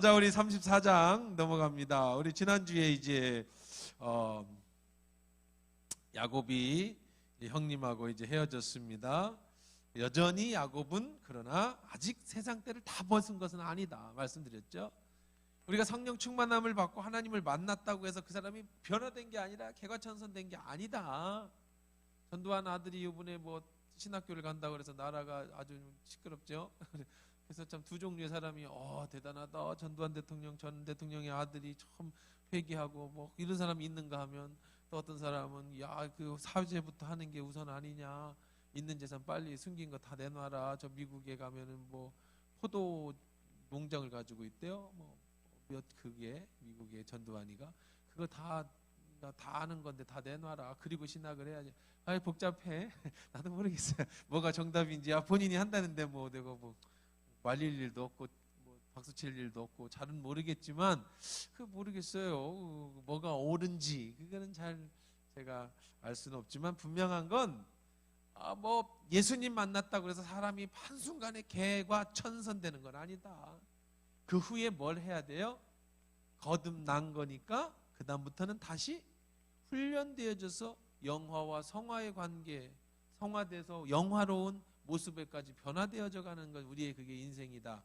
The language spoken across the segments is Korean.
자, 우리 34장 넘어갑니다. 우리 지난주에 이제 야곱이 형님하고 이제 헤어졌습니다. 여전히 야곱은 그러나 아직 세상 때를 다 벗은 것은 아니다 말씀드렸죠. 우리가 성령 충만함을 받고 하나님을 만났다고 해서 그 사람이 변화된 게 아니라 개과천선된 게 아니다. 전두환 아들이 이번에 뭐 신학교를 간다고 그래서 나라가 아주 시끄럽죠. 그래서 참 두 종류의 사람이 대단하다. 전두환 대통령 전 대통령의 아들이 참 회개하고 뭐 이런 사람이 있는가 하면, 또 어떤 사람은 그 사죄부터 하는 게 우선 아니냐. 있는 재산 빨리 숨긴 거 다 내놔라. 저 미국에 가면은 뭐 포도 농장을 가지고 있대요. 뭐 몇 그게 미국의 전두환이가 그거 다 아는 건데 다 내놔라. 그리고 신학을 해야지. 복잡해. 나도 모르겠어요. 뭐가 정답인지. 본인이 한다는데 뭐 내가 뭐 말릴 일도 없고 뭐 박수 칠 일도 없고 잘은 모르겠지만 모르겠어요. 뭐가 옳은지 그거는 잘 제가 알 수는 없지만 분명한 건 뭐 예수님 만났다고 해서 사람이 한순간에 개과천선되는 건 아니다. 그 후에 뭘 해야 돼요? 거듭난 거니까 그 다음부터는 다시 훈련되어져서 영화와 성화의 관계, 성화돼서 영화로운 모습에까지 변화되어져 가는 것, 우리의 그게 인생이다.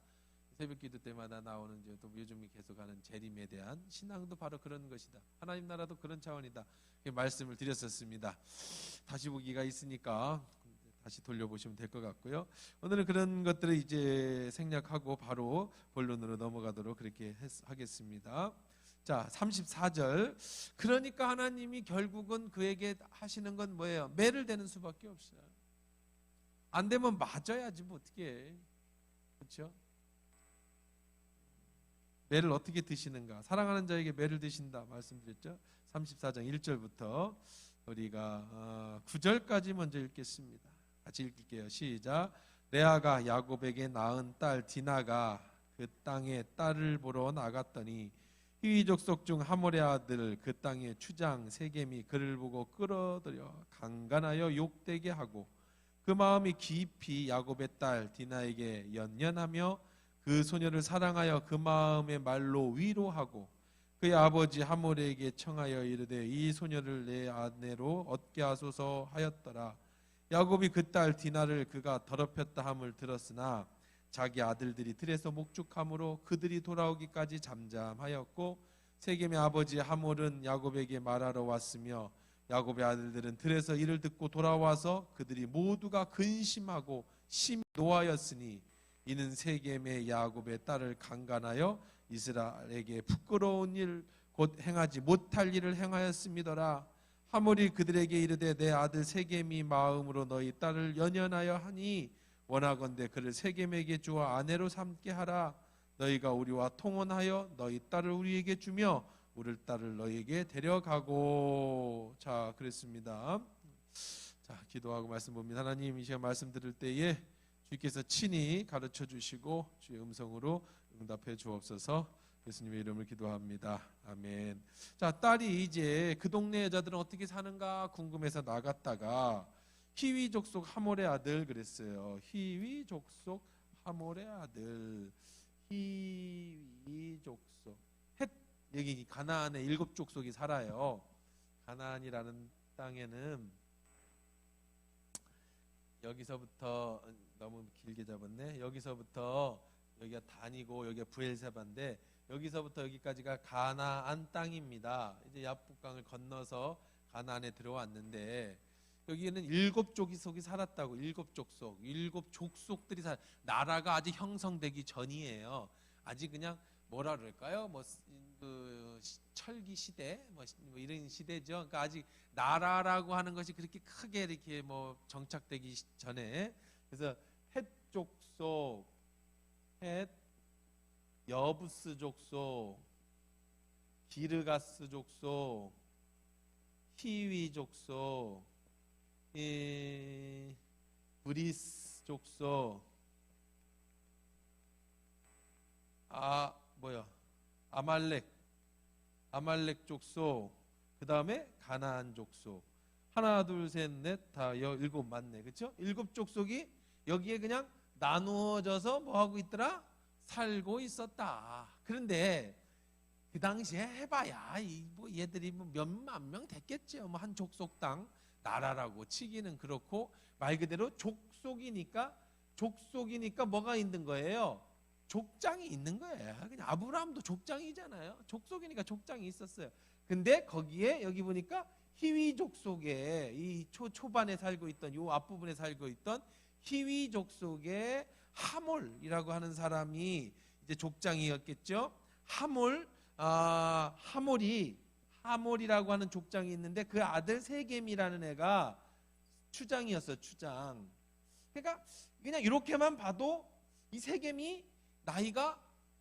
새벽기도 때마다 나오는 이제 또 요즘 계속하는 재림에 대한 신앙도 바로 그런 것이다. 하나님 나라도 그런 차원이다. 말씀을 드렸었습니다. 다시 보기가 있으니까 다시 돌려보시면 될 것 같고요. 오늘은 그런 것들을 이제 생략하고 바로 본론으로 넘어가도록 그렇게 하겠습니다. 자, 34절. 그러니까 하나님이 결국은 그에게 하시는 건 뭐예요? 매를 대는 수밖에 없어요. 안 되면 맞아야지 뭐 어떻게 해. 그렇죠? 매를 어떻게 드시는가? 사랑하는 자에게 매를 드신다 말씀드렸죠. 34장 1절부터 우리가 9절까지 먼저 읽겠습니다. 같이 읽을게요. 시작. 레아가 야곱에게 낳은 딸 디나가 그 땅에 딸을 보러 나갔더니 히위 족속 중 하몰의 아들 그 땅의 추장 세겜이 그를 보고 끌어들여 강간하여 욕되게 하고 그 마음이 깊이 야곱의 딸 디나에게 연연하며 그 소녀를 사랑하여 그 마음의 말로 위로하고 그의 아버지 하몰에게 청하여 이르되 이 소녀를 내 아내로 얻게 하소서 하였더라. 야곱이 그 딸 디나를 그가 더럽혔다 함을 들었으나 자기 아들들이 들에서 목축함으로 그들이 돌아오기까지 잠잠하였고 세겜의 아버지 하몰은 야곱에게 말하러 왔으며 야곱의 아들들은 들에서 이를 듣고 돌아와서 그들이 모두가 근심하고 심히 노하였으니 이는 세겜의 야곱의 딸을 강간하여 이스라엘에게 부끄러운 일 곧 행하지 못할 일을 행하였음이더라. 하몰이 그들에게 이르되 내 아들 세겜이 마음으로 너희 딸을 연연하여 하니 원하건대 그를 세겜에게 주어 아내로 삼게 하라. 너희가 우리와 통혼하여 너희 딸을 우리에게 주며 우리 딸을 너희에게 데려가고. 자, 그랬습니다. 자, 기도하고 말씀 봅니다. 하나님, 이 시간 말씀 들을 때에 주께서 친히 가르쳐 주시고 주의 음성으로 응답해 주옵소서. 예수님의 이름을 기도합니다. 아멘. 자, 딸이 이제 그 동네 여자들은 어떻게 사는가 궁금해서 나갔다가 히위 족속 하몰의 아들 그랬어요. 히위 족속 하몰의 아들. 히위 족속. 여기 가나안에 7족속이 살아요. 가나안이라는 땅에는 여기서부터 너무 길게 잡았네. 여기서부터 여기가 단이고 여기가 브엘세바인데 여기서부터 여기까지가 가나안 땅입니다. 이제 야복강을 건너서 가나안에 들어왔는데 여기에는 7족속이 살았다고. 7족속, 7족속들이 나라가 아직 형성되기 전이에요. 아직 그냥 뭐라 그럴까요? 그 철기 시대, 뭐 이런 시대죠. 그러니까 아직 나라라고 하는 것이 그렇게 크게 이렇게 정착되기 전에. 그래서 헷 족속, 헷, 여부스 족속, 기르가스 족속, 히위 족속, 브리스 족속, 아말렉 족속, 그 다음에 가나안 족속. 하나, 둘, 셋, 넷, 다 7 맞네. 그렇죠? 7족속이 여기에 그냥 나누어져서 뭐 하고 있더라? 살고 있었다. 그런데 그 당시에 해봐야 뭐 얘들이 뭐 몇만 명 됐겠죠. 뭐 한 족속당 나라라고 치기는 그렇고, 말 그대로 족속이니까 뭐가 있는 거예요? 족장이 있는 거예요. 그냥 아브라함도 족장이잖아요. 족속이니까 족장이 있었어요. 근데 거기에 여기 보니까 히위 족속에 이 초반에 살고 있던, 요 앞부분에 살고 있던 히위 족속의 하몰이라고 하는 사람이 이제 족장이었겠죠. 하몰이라고 하는 족장이 있는데 그 아들 세겜이라는 애가 추장이었어. 추장. 그러니까 그냥 이렇게만 봐도 이 세겜이 나이가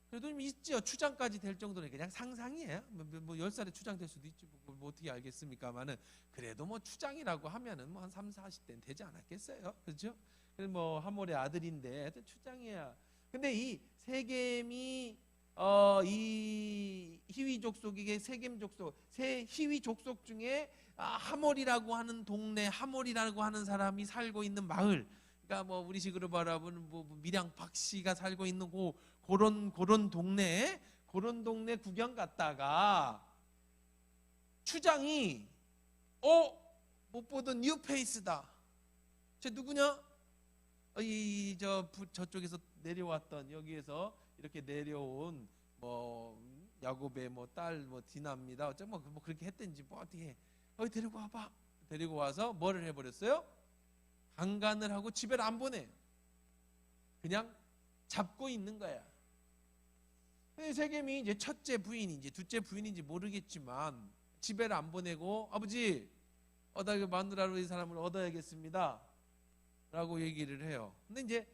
그래도 좀 있지요. 추장까지 될 정도는 그냥 상상이에요. 뭐 10살에 추장 될 수도 있지. 뭐 어떻게 알겠습니까만은, 그래도 뭐 추장이라고 하면은 뭐 한 3, 40대는 되지 않았겠어요. 그렇죠? 그래서 뭐 하몰의 아들인데 추장이야. 근데 이 세겜이 이 히위 족속에게 세겜 족속, 히위 족속 중에 하몰이라고 하는 동네, 하몰이라고 하는 사람이 살고 있는 마을, 그러니까 뭐 우리식으로 바라보는 뭐 밀양 박씨가 살고 있는 그런 동네 구경 갔다가 추장이 못 보던 뉴페이스다. 쟤 누구냐? 저쪽에서 내려왔던, 여기에서 이렇게 내려온 뭐 야곱의 뭐 딸 뭐 디나입니다. 어쩌 뭐 그렇게 했든지 뭐 어떻게 데리고 와봐. 데리고 와서 뭐를 해버렸어요? 강간을 하고 집에를 안 보내. 그냥 잡고 있는 거야. 세겜이 이제 첫째 부인인지 둘째 부인인지 모르겠지만 집에를 안 보내고, 아버지 나 이거 마누라로 이 사람을 얻어야겠습니다 라고 얘기를 해요. 근데 이제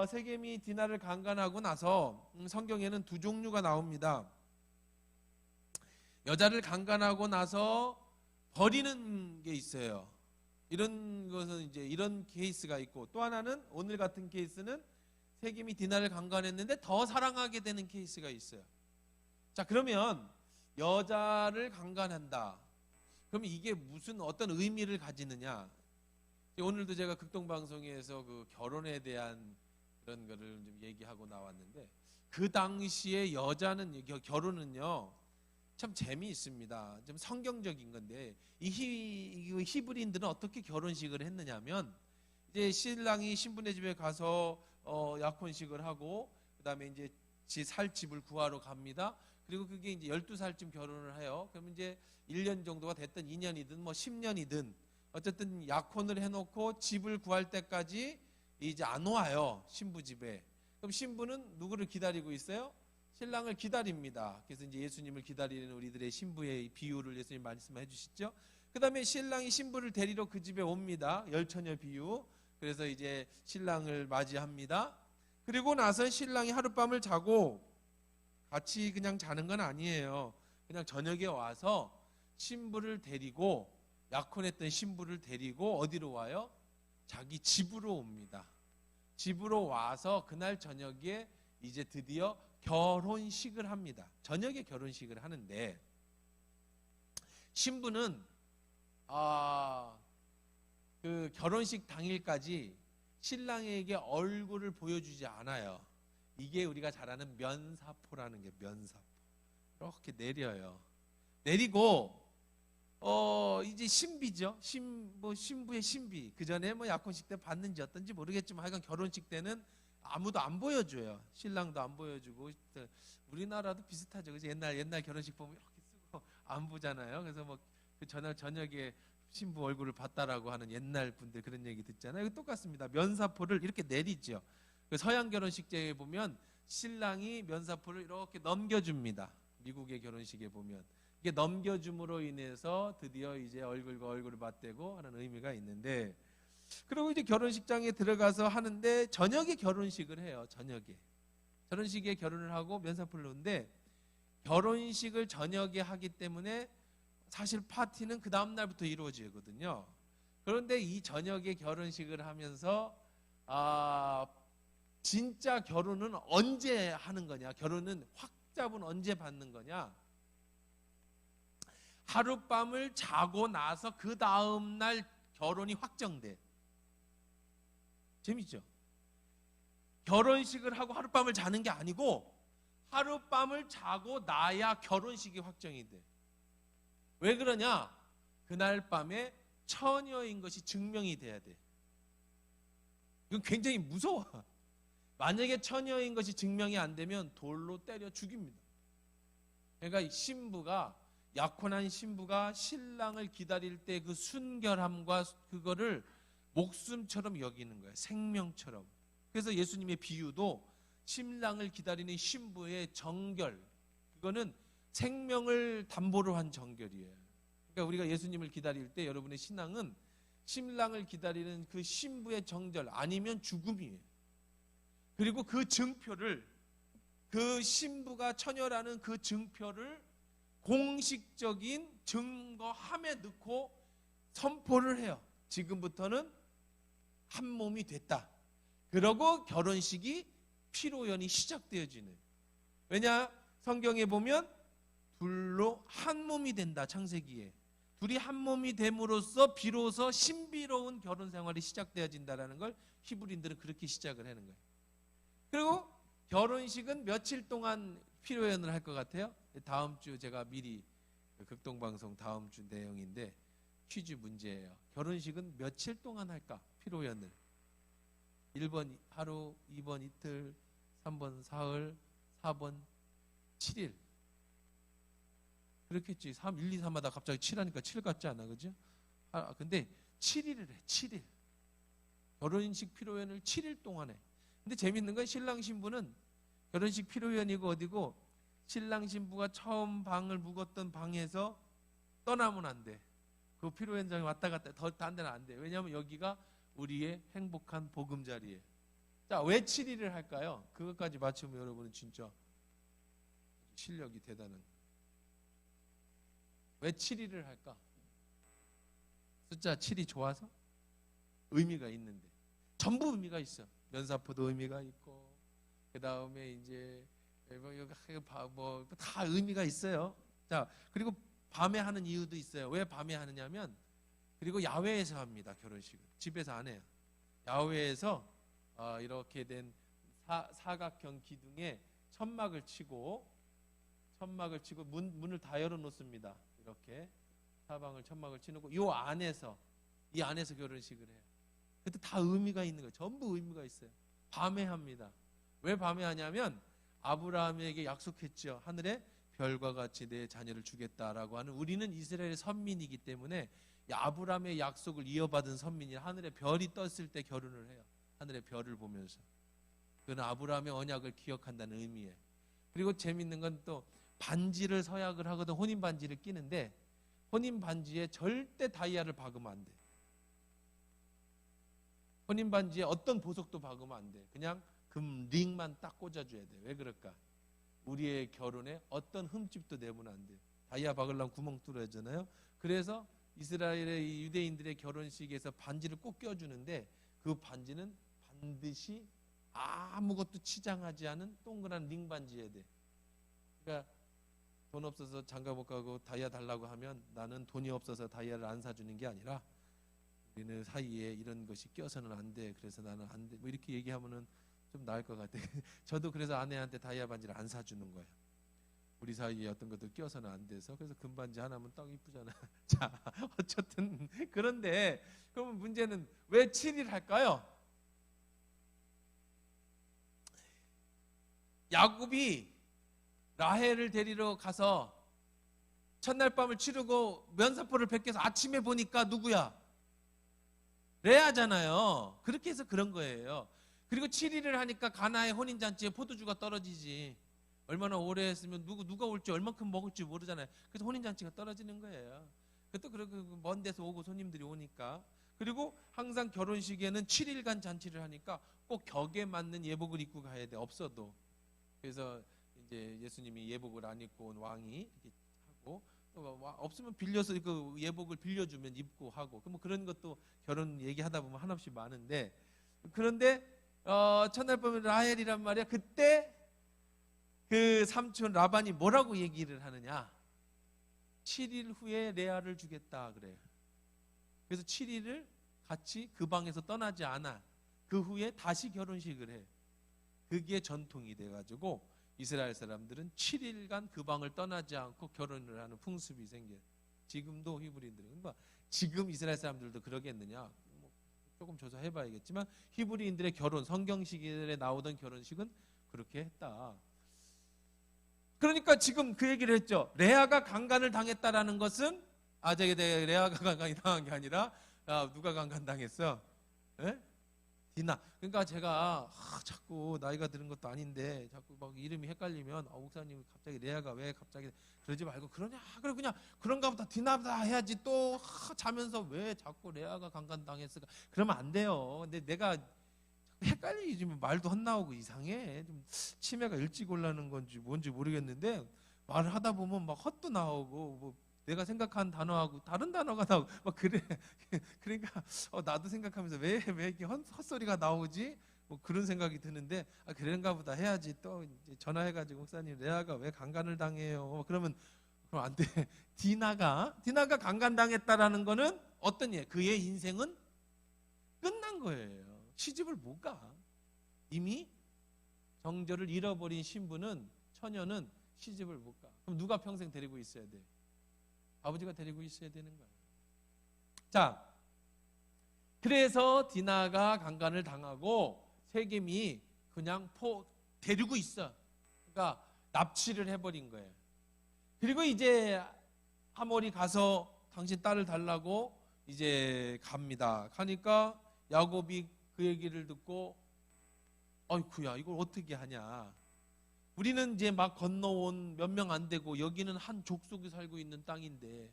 세겜이 디나를 강간하고 나서 성경에는 두 종류가 나옵니다. 여자를 강간하고 나서 버리는 게 있어요. 이런 것은 이제 이런 케이스가 있고, 또 하나는 오늘 같은 케이스는 세겜이 디나를 강간했는데 더 사랑하게 되는 케이스가 있어요. 자, 그러면 여자를 강간한다. 그러면 이게 무슨 어떤 의미를 가지느냐? 오늘도 제가 극동방송에서 그 결혼에 대한 그런 거를 좀 얘기하고 나왔는데, 그 당시에 여자는, 결혼은요 참 재미있습니다. 좀 성경적인 건데, 이 히브리인들은 어떻게 결혼식을 했느냐면, 이제 신랑이 신부네 집에 가서 약혼식을 하고, 그 다음에 이제 살 집을 구하러 갑니다. 그리고 그게 이제 12살쯤 결혼을 해요. 그러면 이제 1년 정도가 됐든 2년이든 뭐 10년이든 어쨌든 약혼을 해놓고 집을 구할 때까지 이제 안 와요. 신부 집에. 그럼 신부는 누구를 기다리고 있어요? 신랑을 기다립니다. 그래서 이제 예수님을 기다리는 우리들의 신부의 비유를 예수님 말씀해 주시죠. 그 다음에 신랑이 신부를 데리러 그 집에 옵니다. 열처녀 비유. 그래서 이제 신랑을 맞이합니다. 그리고 나서 신랑이 하룻밤을 자고, 같이 그냥 자는 건 아니에요. 그냥 저녁에 와서 신부를 데리고, 약혼했던 신부를 데리고 어디로 와요? 자기 집으로 옵니다. 집으로 와서 그날 저녁에 이제 드디어 결혼식을 합니다. 저녁에 결혼식을 하는데, 신부는 그 결혼식 당일까지 신랑에게 얼굴을 보여주지 않아요. 이게 우리가 잘 아는 면사포라는 게, 면사포. 이렇게 내려요. 내리고 이제 신비죠. 신부의 신비. 그 전에 뭐 약혼식 때 봤는지 어떤지 모르겠지만 하여간 결혼식 때는 아무도 안 보여줘요. 신랑도 안 보여주고. 우리나라도 비슷하죠. 그래서 옛날 결혼식 보면 이렇게 쓰고 안 보잖아요. 그래서 뭐 그 저녁에 신부 얼굴을 봤다라고 하는 옛날 분들 그런 얘기 듣잖아요. 이거 똑같습니다. 면사포를 이렇게 내리죠. 그 서양 결혼식장에 보면 신랑이 면사포를 이렇게 넘겨줍니다. 미국의 결혼식에 보면 이게 넘겨줌으로 인해서 드디어 이제 얼굴과 얼굴을 맞대고 하는 의미가 있는데, 그리고 이제 결혼식장에 들어가서 하는데 저녁에 결혼식을 해요. 저녁에 결혼을 하고 면사포를 놓는데, 결혼식을 저녁에 하기 때문에 사실 파티는 그 다음 날부터 이루어지거든요. 그런데 이 저녁에 결혼식을 하면서 진짜 결혼은 언제 하는 거냐? 결혼은 확답은 언제 받는 거냐? 하룻밤을 자고 나서 그 다음 날 결혼이 확정돼. 재밌죠? 결혼식을 하고 하룻밤을 자는 게 아니고 하룻밤을 자고 나야 결혼식이 확정이 돼. 왜 그러냐? 그날 밤에 처녀인 것이 증명이 돼야 돼. 이건 굉장히 무서워. 만약에 처녀인 것이 증명이 안 되면 돌로 때려 죽입니다. 그러니까 신부가, 약혼한 신부가 신랑을 기다릴 때 그 순결함과 그거를 목숨처럼 여기는 거예요. 생명처럼. 그래서 예수님의 비유도 신랑을 기다리는 신부의 정결, 그거는 생명을 담보로 한 정결이에요. 그러니까 우리가 예수님을 기다릴 때 여러분의 신앙은 신랑을 기다리는 그 신부의 정결 아니면 죽음이에요. 그리고 그 증표를, 그 신부가 처녀라는 그 증표를 공식적인 증거함에 넣고 선포를 해요. 지금부터는 한 몸이 됐다. 그러고 결혼식이 피로연이 시작되어지는. 왜냐? 성경에 보면 둘로 한 몸이 된다. 창세기에 둘이 한 몸이 됨으로써 비로소 신비로운 결혼 생활이 시작되어진다라는 걸 히브리인들은 그렇게 시작을 하는 거예요. 그리고 결혼식은 며칠 동안 피로연을 할 것 같아요? 다음 주 제가 미리 극동방송 다음 주 내용인데 퀴즈 문제예요. 결혼식은 며칠 동안 할까? 피로연을. 1번 하루, 2번 이틀, 3번 사흘, 4번 7일. 그렇겠지. 1, 2, 3마다 갑자기 7하니까 7 같지 않아? 그죠? 근데 7일을 해. 7일. 결혼식 피로연을 7일 동안 해. 근데 재밌는 건 신랑 신부는 결혼식 피로연이고 어디고 신랑 신부가 처음 방을 묵었던 방에서 떠나면 안 돼. 그 피로연장에 왔다 갔다 더 딴 데는 안 돼. 왜냐하면 여기가 우리의 행복한 보금자리에. 자, 왜 7일을 할까요? 그것까지 맞추면 여러분은 진짜 실력이 대단한. 왜 7일을 할까? 숫자 7이 좋아서? 의미가 있는데. 전부 의미가 있어. 면사포도 의미가 있고, 그 다음에 이제 뭐 다 의미가 있어요. 자, 그리고 밤에 하는 이유도 있어요. 왜 밤에 하느냐면, 그리고 야외에서 합니다. 결혼식은 집에서 안 해요. 야외에서 이렇게 된 사각형 기둥에 천막을 치고 문을 다 열어놓습니다. 이렇게 사방을 천막을 치고 이 안에서 결혼식을 해요. 그때 다 의미가 있는 거예요. 전부 의미가 있어요. 밤에 합니다. 왜 밤에 하냐면 아브라함에게 약속했죠. 하늘에 별과 같이 내 자녀를 주겠다라고 하는, 우리는 이스라엘의 선민이기 때문에 아브라함의 약속을 이어받은 선민이 하늘에 별이 떴을 때 결혼을 해요. 하늘의 별을 보면서. 그건 아브라함의 언약을 기억한다는 의미예요. 그리고 재밌는 건 또 반지를 서약을 하거든. 혼인 반지를 끼는데 혼인 반지에 절대 다이아를 박으면 안 돼. 혼인 반지에 어떤 보석도 박으면 안 돼. 그냥 금 링만 딱 꽂아줘야 돼. 왜 그럴까? 우리의 결혼에 어떤 흠집도 내면 안 돼. 다이아 박으려면 구멍 뚫어야 하잖아요. 그래서 이스라엘의 유대인들의 결혼식에서 반지를 꼭 껴주는데 그 반지는 반드시 아무것도 치장하지 않은 동그란 링 반지여야 돼. 그러니까 돈 없어서 장가 못 가고 다이아 달라고 하면 나는 돈이 없어서 다이아를 안 사주는 게 아니라 우리는 사이에 이런 것이 껴서는 안 돼. 그래서 나는 안 돼. 뭐 이렇게 얘기하면은 좀 나을 것 같아. 저도 그래서 아내한테 다이아 반지를 안 사주는 거예요. 우리 사이에 어떤 것도 껴서는 안 돼서. 그래서 금반지 하나면 딱 이쁘잖아. 자, 어쨌든 그런데 그러면 문제는 왜 7일 할까요? 야곱이 라헬을 데리러 가서 첫날 밤을 치르고 면사포를 벗겨서 아침에 보니까 누구야? 레아잖아요. 그렇게 해서 그런 거예요. 그리고 7일을 하니까 가나의 혼인잔치에 포도주가 떨어지지. 얼마나 오래 했으면 누가 올지 얼만큼 먹을지 모르잖아요. 그래서 혼인잔치가 떨어지는 거예요. 그것도 그리고 먼 데서 오고 손님들이 오니까. 그리고 항상 결혼식에는 7일간 잔치를 하니까 꼭 격에 맞는 예복을 입고 가야 돼. 없어도. 그래서 이제 예수님이 예복을 안 입고 온 왕이 이렇게 하고, 없으면 빌려서 그 예복을 빌려주면 입고 하고, 뭐 그런 것도 결혼 얘기하다 보면 한없이 많은데, 그런데 첫날 밤에 라헬이란 말이야. 그때 그 삼촌 라반이 뭐라고 얘기를 하느냐? 7일 후에 레아를 주겠다 그래요. 그래서 7일을 같이 그 방에서 떠나지 않아. 그 후에 다시 결혼식을 해. 그게 전통이 돼가지고 이스라엘 사람들은 7일간 그 방을 떠나지 않고 결혼을 하는 풍습이 생겨요. 지금도 히브리인들은, 그러니까 지금 이스라엘 사람들도 그러겠느냐, 뭐 조금 조사해봐야겠지만 히브리인들의 결혼, 성경시기에 나오던 결혼식은 그렇게 했다. 그러니까 지금 그 얘기를 했죠. 레아가 강간을 당했다라는 것은 저게 레아가 강간이 당한 게 아니라 누가 강간당했어? 예? 디나. 그러니까 제가 자꾸 나이가 드는 것도 아닌데 자꾸 막 이름이 헷갈리면 목사님 갑자기 레아가 왜 갑자기 그러지 말고 그러냐? 그래 그냥 그런가 보다 디나보다 해야지 또 자면서 왜 자꾸 레아가 강간당했을까? 그러면 안 돼요. 근데 내가 헷갈리지, 말도 헛나오고 이상해. 좀 치매가 일찍 올라는 건지 뭔지 모르겠는데 말을 하다 보면 막 헛도 나오고 뭐 내가 생각한 단어하고 다른 단어가 나오고 막 그래. 그러니까 나도 생각하면서 왜 이렇게 헛소리가 나오지? 뭐 그런 생각이 드는데 그런가 보다 해야지. 또 이제 전화해가지고 목사님 레아가 왜 강간을 당해요? 그러면 그럼 안 돼. 디나가 강간당했다라는 거는 어떤 예? 그의 인생은 끝난 거예요. 시집을 못 가. 이미 정절을 잃어버린 신부는, 처녀는 시집을 못 가. 그럼 누가 평생 데리고 있어야 돼? 아버지가 데리고 있어야 되는 거야. 자, 그래서 디나가 강간을 당하고 세겜이 그냥 데리고 있어. 그러니까 납치를 해버린 거예요. 그리고 이제 하몰이 가서 당신 딸을 달라고 이제 갑니다. 가니까 야곱이 그 얘기를 듣고 아이쿠야 이걸 어떻게 하냐. 우리는 이제 막 건너온 몇 명 안 되고 여기는 한 족속이 살고 있는 땅인데,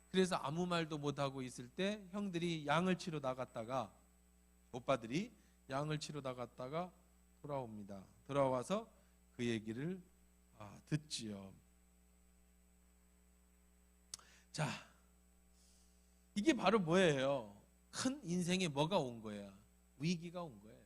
그래서 아무 말도 못하고 있을 때 형들이 양을 치러 나갔다가, 오빠들이 양을 치러 나갔다가 돌아옵니다. 돌아와서 그 얘기를 듣지요. 자, 이게 바로 뭐예요? 큰 인생에 뭐가 온 거야? 위기가 온 거예요.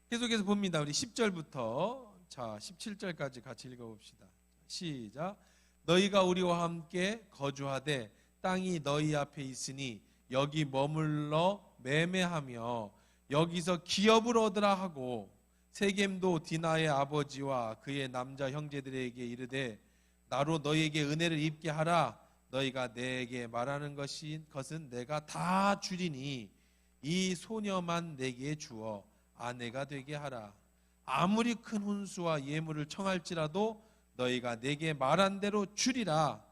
계속해서 봅니다. 우리 10절부터 17절까지 같이 읽어봅시다. 시작. 너희가 우리와 함께 거주하되 땅이 너희 앞에 있으니 여기 머물러 매매하며 여기서 기업을 얻으라 하고, 세겜도 디나의 아버지와 그의 남자 형제들에게 이르되 나로 너희에게 은혜를 입게 하라. 너희가 내게 말하는 것은 내가 다 주리니 이 소녀만 내게 주어 아내가 되게 하라. 아무리 큰 혼수와 예물을 청할지라도 너희가 내게 말한 대로 주리라.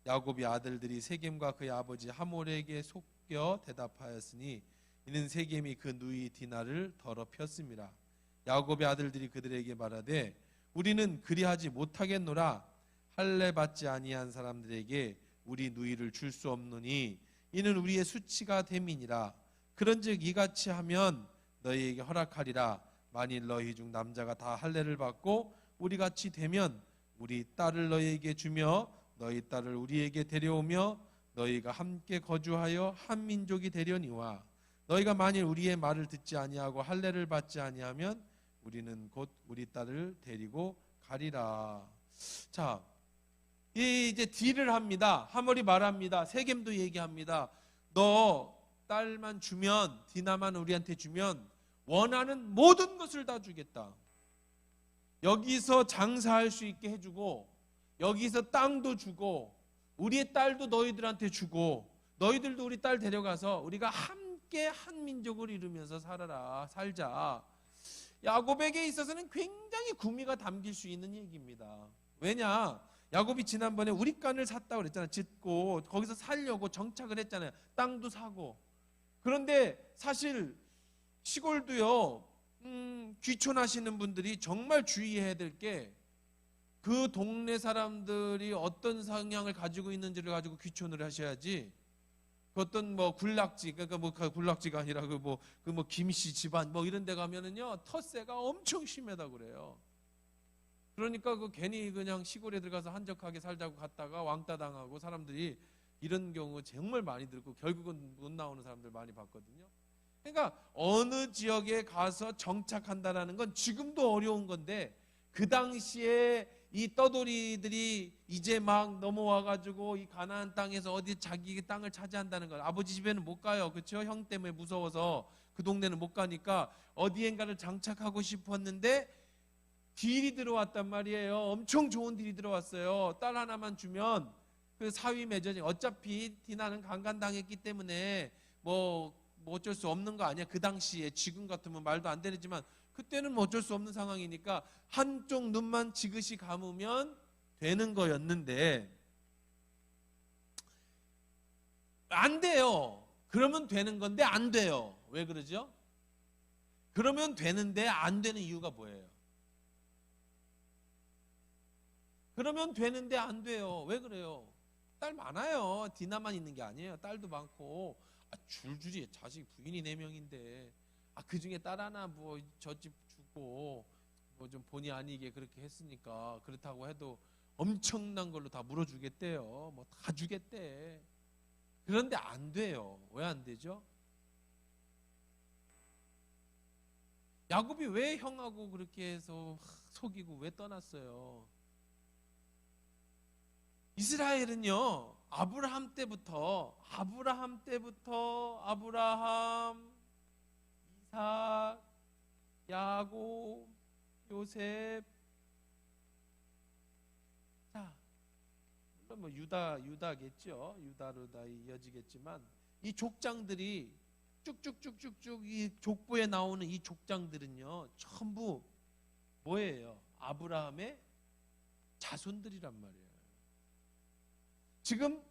야곱의 아들들이 세겜과 그의 아버지 하몰에게 속여 대답하였으니 이는 세겜이 그 누이 디나를 더럽혔습니다. 야곱의 아들들이 그들에게 말하되 우리는 그리하지 못하겠노라. 할례 받지 아니한 사람들에게 우리 누이를 줄 수 없노니 이는 우리의 수치가 됨이니라. 그런즉 이같이 하면 너희에게 허락하리라. 만일 너희 중 남자가 다 할례를 받고 우리같이 되면 우리 딸을 너희에게 주며 너희 딸을 우리에게 데려오며 너희가 함께 거주하여 한 민족이 되려니와, 너희가 만일 우리의 말을 듣지 아니하고 할례를 받지 아니하면 우리는 곧 우리 딸을 데리고 가리라. 자, 이제 딜을 합니다. 하몰이 말합니다. 세겜도 얘기합니다. 너 딸만 주면, 디나만 우리한테 주면 원하는 모든 것을 다 주겠다. 여기서 장사할 수 있게 해주고 여기서 땅도 주고 우리의 딸도 너희들한테 주고 너희들도 우리 딸 데려가서 우리가 함께 한 민족을 이루면서 살자. 야곱에게 있어서는 굉장히 구미가 담길 수 있는 얘기입니다. 왜냐? 야곱이 지난번에 우리간을 샀다고 그랬잖아요. 짓고 거기서 살려고 정착을 했잖아요. 땅도 사고. 그런데 사실 시골도요, 귀촌하시는 분들이 정말 주의해야 될 게, 그 동네 사람들이 어떤 성향을 가지고 있는지를 가지고 귀촌을 하셔야지, 그 어떤 뭐 군락지, 그러니까 뭐 군락지가 아니라 그 뭐 김씨 집안 뭐 이런 데 가면은요 텃세가 엄청 심하다고 그래요. 그러니까 그 괜히 그냥 시골에 들어가서 한적하게 살자고 갔다가 왕따 당하고 사람들이 이런 경우 정말 많이 들고 결국은 못 나오는 사람들 많이 봤거든요. 그러니까 어느 지역에 가서 정착한다라는 건 지금도 어려운 건데, 그 당시에 이 떠돌이들이 이제 막 넘어와가지고 이 가나안 땅에서 어디 자기 땅을 차지한다는 걸, 아버지 집에는 못 가요. 그렇죠? 형 때문에 무서워서. 그 동네는 못 가니까 어디엔가를 장착하고 싶었는데 딜이 들어왔단 말이에요. 엄청 좋은 딜이 들어왔어요. 딸 하나만 주면 그 사위 맺어지. 어차피 디나는 강간당했기 때문에 뭐 어쩔 수 없는 거 아니야. 그 당시에 지금 같으면 말도 안 되지만 그때는 뭐 어쩔 수 없는 상황이니까 한쪽 눈만 지그시 감으면 되는 거였는데 안 돼요. 그러면 되는 건데 안 돼요. 왜 그러죠? 그러면 되는데 안 되는 이유가 뭐예요? 그러면 되는데 안 돼요. 왜 그래요? 딸 많아요. 디나만 있는 게 아니에요. 딸도 많고 줄줄이 자식 부인이 4명인데 그 중에 딸 하나 뭐 저 집 주고 뭐 좀 본의 아니게 그렇게 했으니까 그렇다고 해도 엄청난 걸로 다 물어주겠대요. 뭐 다 주겠대. 그런데 안 돼요. 왜 안 되죠? 야곱이 왜 형하고 그렇게 해서 속이고 왜 떠났어요? 이스라엘은요, 아브라함 때부터 아브라함, 이삭, 야곱, 요셉, 자, 물론 뭐 유다겠죠. 유다로 다 이어지겠지만 이 족장들이 쭉쭉쭉쭉쭉 이 족보에 나오는 이 족장들은요, 전부 뭐예요? 아브라함의 자손들이란 말이에요. 지금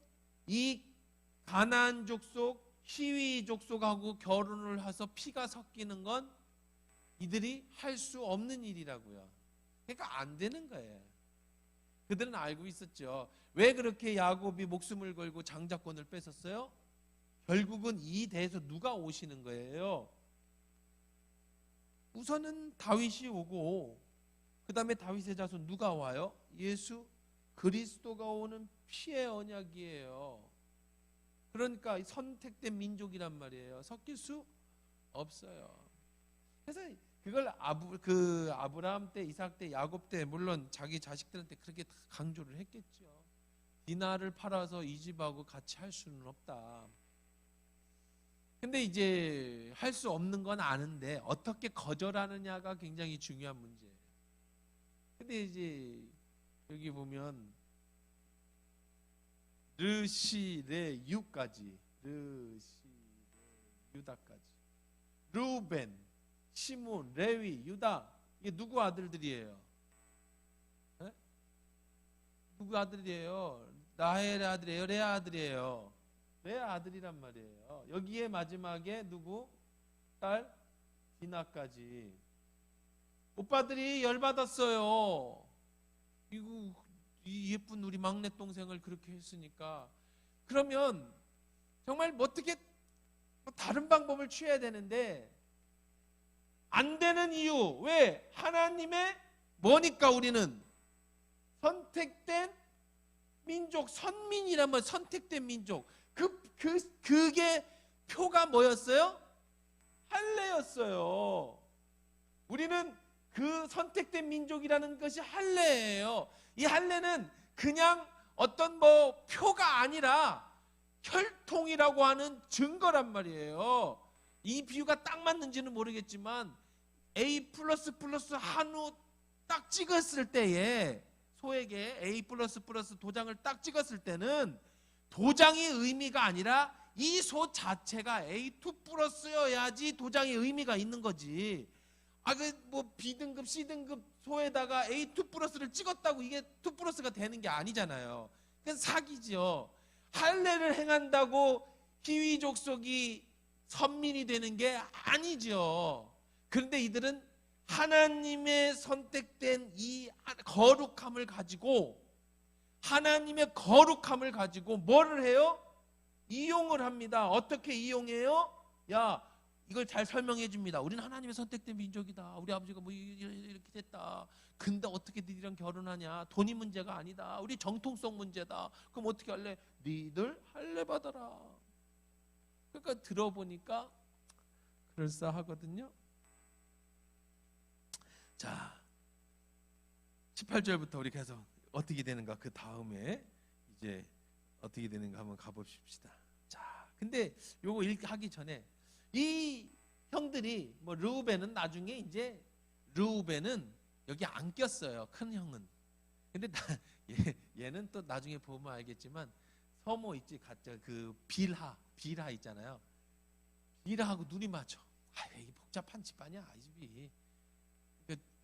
이 가나안 족속, 히위 족속하고 결혼을 해서 피가 섞이는 건 이들이 할 수 없는 일이라고요. 그러니까 안 되는 거예요. 그들은 알고 있었죠. 왜 그렇게 야곱이 목숨을 걸고 장자권을 뺏었어요? 결국은 이 대에서 누가 오시는 거예요? 우선은 다윗이 오고 그 다음에 다윗의 자손 누가 와요? 예수 그리스도가 오는 피의 언약이에요. 그러니까 선택된 민족이란 말이에요. 섞일 수 없어요. 그래서 그걸 아브라함 때, 이삭 때, 야곱 때 물론 자기 자식들한테 그렇게 강조를 했겠죠. 디나를 팔아서 이 집하고 같이 할 수는 없다. 근데 이제 할 수 없는 건 아는데 어떻게 거절하느냐가 굉장히 중요한 문제예요. 근데 이제 여기 보면 르시레 유까지, 유다까지, 루벤, 시몬, 레위, 유다, 이게 누구 아들들이에요? 네? 누구 아들이에요? 라헬의 아들이에요? 레아 아들이에요? 레아 아들이란 말이에요. 여기에 마지막에 누구? 딸 디나까지. 오빠들이 열받았어요. 이 예쁜 우리 막내 동생을 그렇게 했으니까 그러면 정말 어떻게 다른 방법을 취해야 되는데 안 되는 이유. 왜? 하나님의 뭐니까 우리는 선택된 민족, 선민이란 말, 선택된 민족. 그게 표가 뭐였어요? 할례였어요. 우리는 그 선택된 민족이라는 것이 할례예요. 이 할례는 그냥 어떤 뭐 표가 아니라 혈통이라고 하는 증거란 말이에요. 이 비유가 딱 맞는지는 모르겠지만 A++ 한우 딱 찍었을 때에 소에게 A++ 도장을 딱 찍었을 때는 도장의 의미가 아니라 이 소 자체가 A2+여야지 도장의 의미가 있는 거지. 뭐 B등급, C등급 소에다가 A2+를 찍었다고 이게 2+가 되는 게 아니잖아요. 그건 사기죠. 할례를 행한다고 히위 족속이 선민이 되는 게 아니죠. 그런데 이들은 하나님의 선택된 이 거룩함을 가지고 뭐를 해요? 이용을 합니다. 어떻게 이용해요? 야, 이걸 잘 설명해 줍니다. 우리는 하나님의 선택된 민족이다. 우리 아버지가 뭐 이렇게 됐다. 근데 어떻게 니들이랑 결혼하냐? 돈이 문제가 아니다. 우리 정통성 문제다. 그럼 어떻게 할래? 니들 할례 받아라. 그러니까 들어보니까 그럴싸하거든요. 자, 18절부터 우리 계속 어떻게 되는가, 그 다음에 이제 어떻게 되는가 한번 가봅시다. 자, 근데 요거 하기 전에 이 형들이 뭐 르우벤은 나중에 이제 르우벤은 여기 안 꼈어요. 큰 형은. 근데 얘는 또 나중에 보면 알겠지만 서모 있지, 가짜 그 빌하 있잖아요. 빌하하고 눈이 맞춰. 아, 이게 복잡한 집안이야, 이 집이.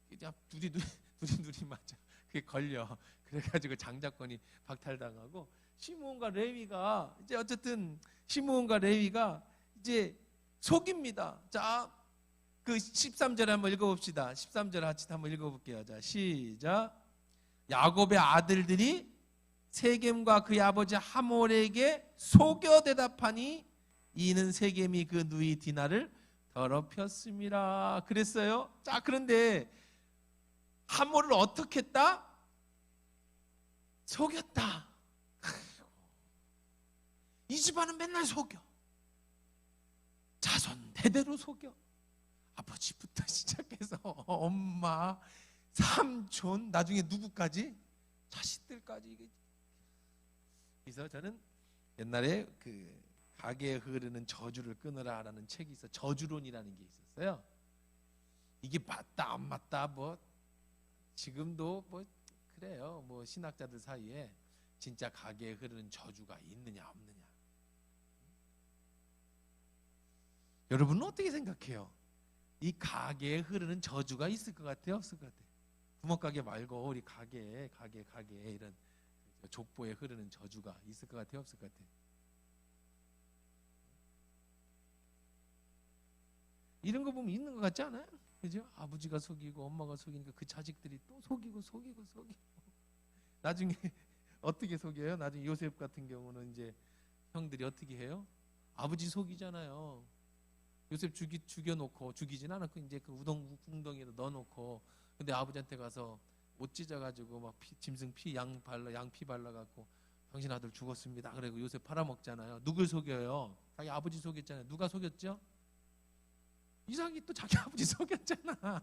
그냥 둘이 눈이 맞아. 그게 걸려. 그래가지고 장자권이 박탈당하고 시므온과 레위가 이제 어쨌든 시므온과 레위가 이제 속입니다. 자, 그 13절 한번 읽어봅시다. 13절 같이 한번 읽어볼게요. 자, 시작. 야곱의 아들들이 세겜과 그의 아버지 하몰에게 속여 대답하니 이는 세겜이 그 누이 디나를 더럽혔습니다. 그랬어요. 자, 그런데 하몰을 어떻게 했다? 속였다. 이 집안은 맨날 속여. 자손 대대로 속여. 아버지부터 시작해서 엄마, 삼촌, 나중에 누구까지? 자식들까지. 그래서 저는 옛날에 그 가게에 흐르는 저주를 끊으라라는 책이 있어. 저주론이라는 게 있었어요. 이게 맞다 안 맞다 뭐 지금도 뭐 그래요. 뭐 신학자들 사이에 진짜 가게에 흐르는 저주가 있느냐 없느냐. 여러분은 어떻게 생각해요? 이 가게에 흐르는 저주가 있을 것 같아요? 없을 것 같아요? 구멍가게 말고 우리 가게 이런 족보에 흐르는 저주가 있을 것 같아요? 없을 것 같아요? 이런 거 보면 있는 것 같지 않아요? 그죠? 아버지가 속이고 엄마가 속이니까 그 자식들이 또 속이고 나중에 어떻게 속여요? 나중에 요셉 같은 경우는 이제 형들이 어떻게 해요? 아버지 속이잖아요. 요셉 죽여놓고 죽이진 않았고 이제 그 궁덩이에 넣어놓고 근데 아버지한테 가서 옷 찢어가지고 막 짐승 양피 발라갖고 당신 아들 죽었습니다. 그리고 요셉 팔아먹잖아요. 누굴 속여요? 자기 아버지 속였잖아요. 누가 속였죠? 이삭이 또 자기 아버지 속였잖아.